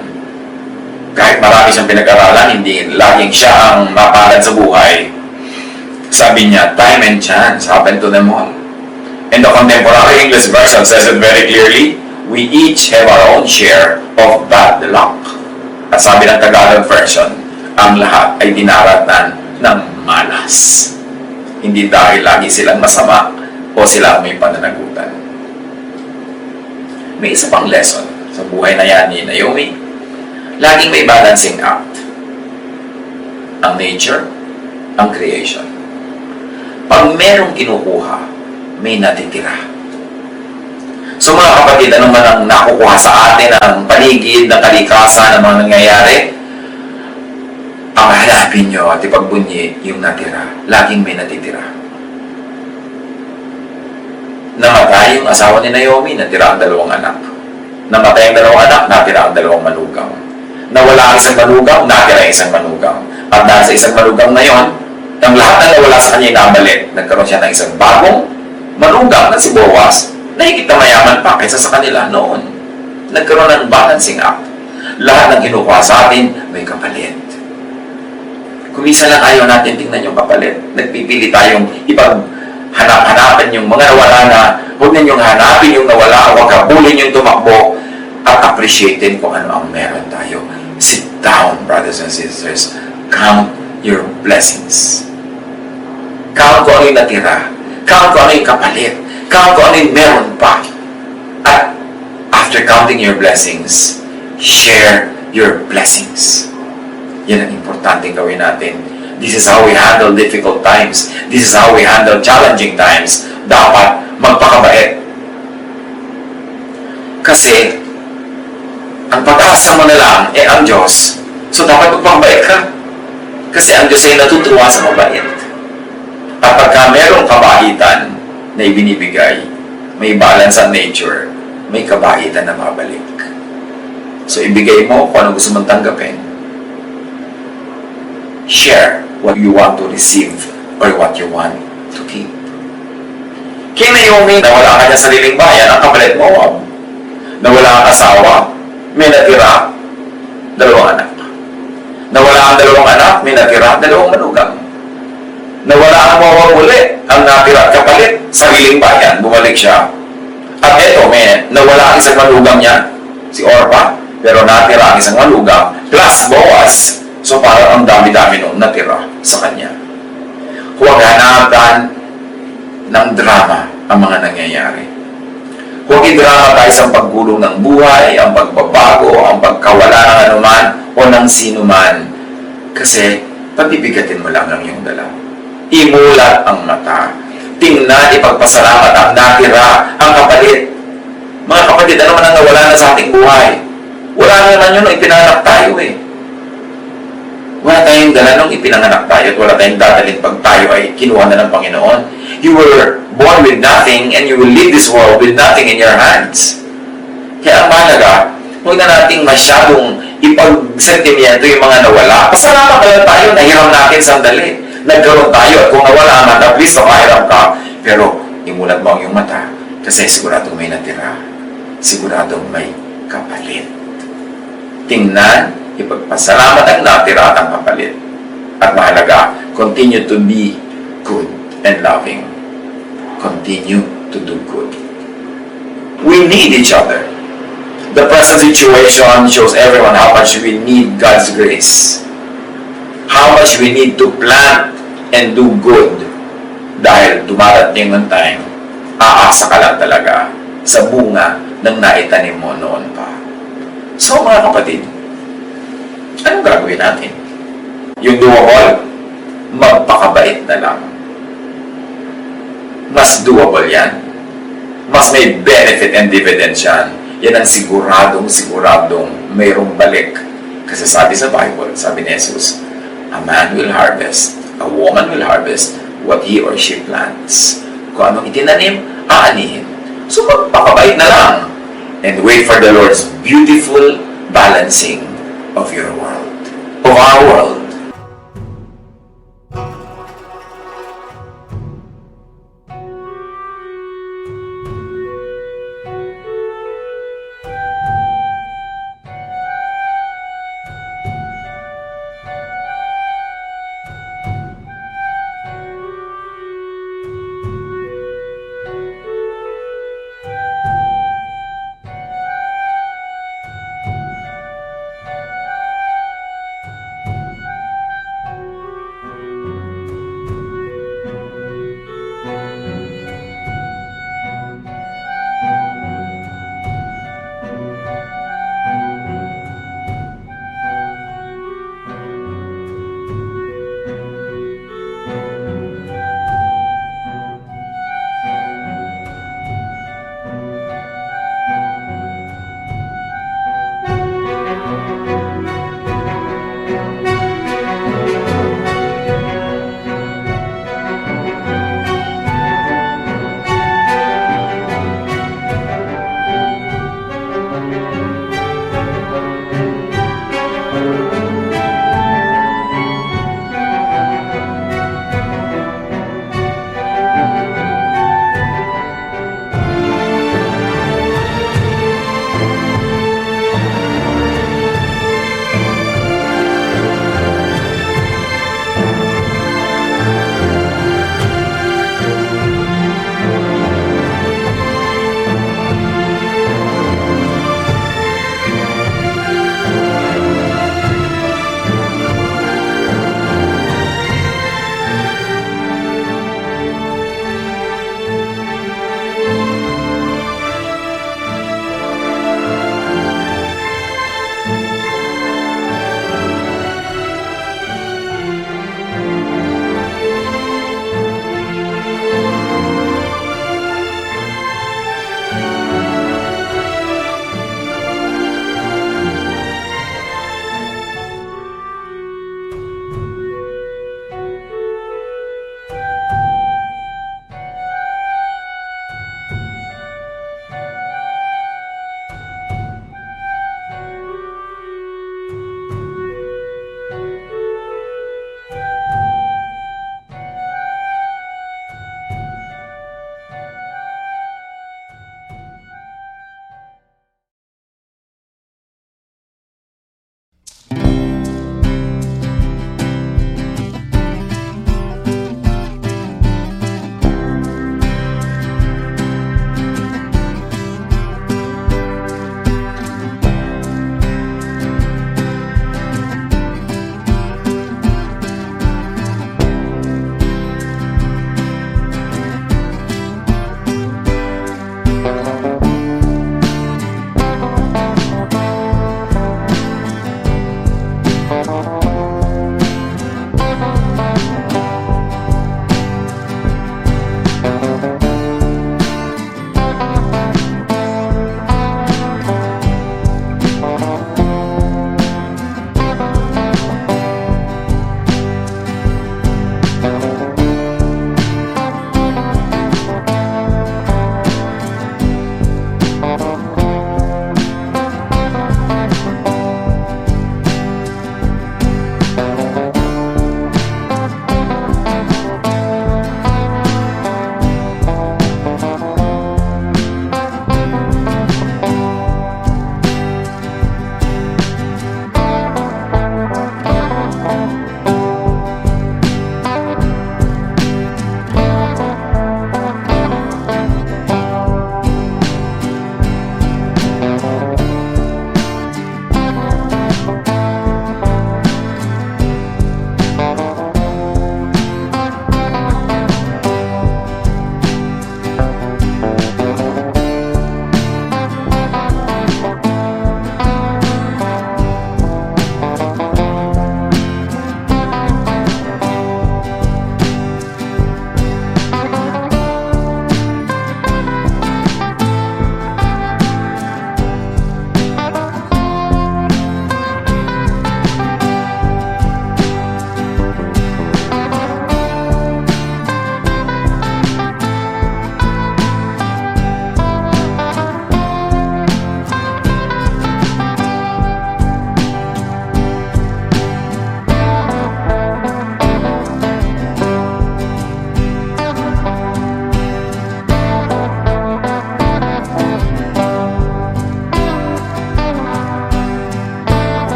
Kahit marami siyang pinag-aralan, hindi laging siya ang mapalad sa buhay. Sabi niya, time and chance happen to them all. And the contemporary English version says it very clearly, we each have our own share of bad luck. At sabi ng Tagalog version, ang lahat ay dinaratan ng malas. Hindi dahil lagi silang masama o sila may pananagutan. May isa pang lesson sa buhay na yan ni Naomi. Laging may balancing act. Ang nature, ang creation. Pag merong kinukuha, may natitira. So mga kapatid, ano man ang nakukuha sa atin, ang paligid, ng kalikasan, ang mga nangyayari, ang hanapin nyo at ipagbunyi yung natira. Laging may natitira. Namatay yung asawa ni Naomi, natira ang 2 anak. Namatay ang 2 anak, natira ang 2 manugang. Nawala ang isang manugang, natira ang isang manugang. At dahil sa isang manugang na yon, ang lahat na nawala sa kanya inabalik. Nagkaroon siya ng isang bagong manugang na si Boaz, na higit na mayaman pa kaysa sa kanila noon. Nagkaroon ng balancing act. Lahat ng kinukuha sa atin, may kapalit. Kung minsan lang ayaw natin tingnan yung kapalit, nagpipili tayong ipaghanap-hanapan yung mga nawala na, huwag ninyong hanapin yung nawala, huwag habulin yung tumakbo, at appreciatein kung ano ang meron tayo. Sit down, brothers and sisters. Count your blessings. Count kung ano yung natira. Count kung ano yung kapalit. Count kung ano yung meron pa. At after counting your blessings, share your blessings. Yan ang importanteng gawin natin. This is how we handle difficult times. This is how we handle challenging times. Dapat magpakabait. Kasi, ang pag-asa mo na lang, ang Diyos. So, dapat magpakabait ka. Kasi ang Diyos ay natutuwa sa mabait. At pagka merong kabaitan na ibinibigay, may balance ang nature, may kabaitan na mabalik. So, ibigay mo kung ano gusto mong tanggapin. Share what you want to receive or what you want to keep. Kaya Naomi, nawala ka niya sa sariling bayan, ang kapalit mo, nawala ang asawa, may natira, 2 anak. Nawala ang 2 anak, may natira, 2 manugang. Nawala ang mawawali, ang natira at kapalit, sariling bayan, bumalik siya. At eto, may nawala ang isang manugang niya, si Orpah, pero natira ang isang manugang, plus Boaz. So parang ang dami-dami noon natira sa kanya. Huwag hanapan ng drama ang mga nangyayari. Huwag i-drama tayo sa paggulong ng buhay, ang pagbabago, ang pagkawala ng anuman o ng sino man. Kasi pabibigatin mo lang ang iyong dala. Imulat ang mata. Tingnan, ipagpasalamat ang natira, ang kapalit. Mga kapatid, ano man ang nawala na sa ating buhay? Wala naman yun nung ipinanganak tayo eh. Wala tayong dala nung ipinanganak tayo at wala tayong dadalhin pag tayo ay kinuha na ng Panginoon. You were born with nothing and you will leave this world with nothing in your hands. Kaya ang mahalaga, huwag na nating masyadong ipag-sentimiento yung mga nawala. Pasalamat lang tayo, nahiram natin sandali. Nagkaroon tayo at kung nawala ang mata, please makahiram ka. Pero imulat mo ang iyong mata kasi siguradong may natira. Siguradong may kapalit. Tingnan, ipagpasalamat ang natira at ang kapalit. At mahalaga, continue to be good and loving. Continue to do good. We need each other. The present situation shows everyone how much we need God's grace. How much we need to plant and do good. Dahil dumarating ng time, aasa ka lang talaga sa bunga ng naitanim mo noon pa. So mga kapatid, anong gagawin natin? Yung doable, magpakabait na lang. Mas doable yan. Mas may benefit and dividends yan. Yan ang siguradong mayroong balik. Kasi sabi sa Bible, sabi ni Jesus, a man will harvest, a woman will harvest what he or she plants. Kung anong itinanim, aanihin. So magpakabait na lang and wait for the Lord's beautiful balancing of your world, of our world.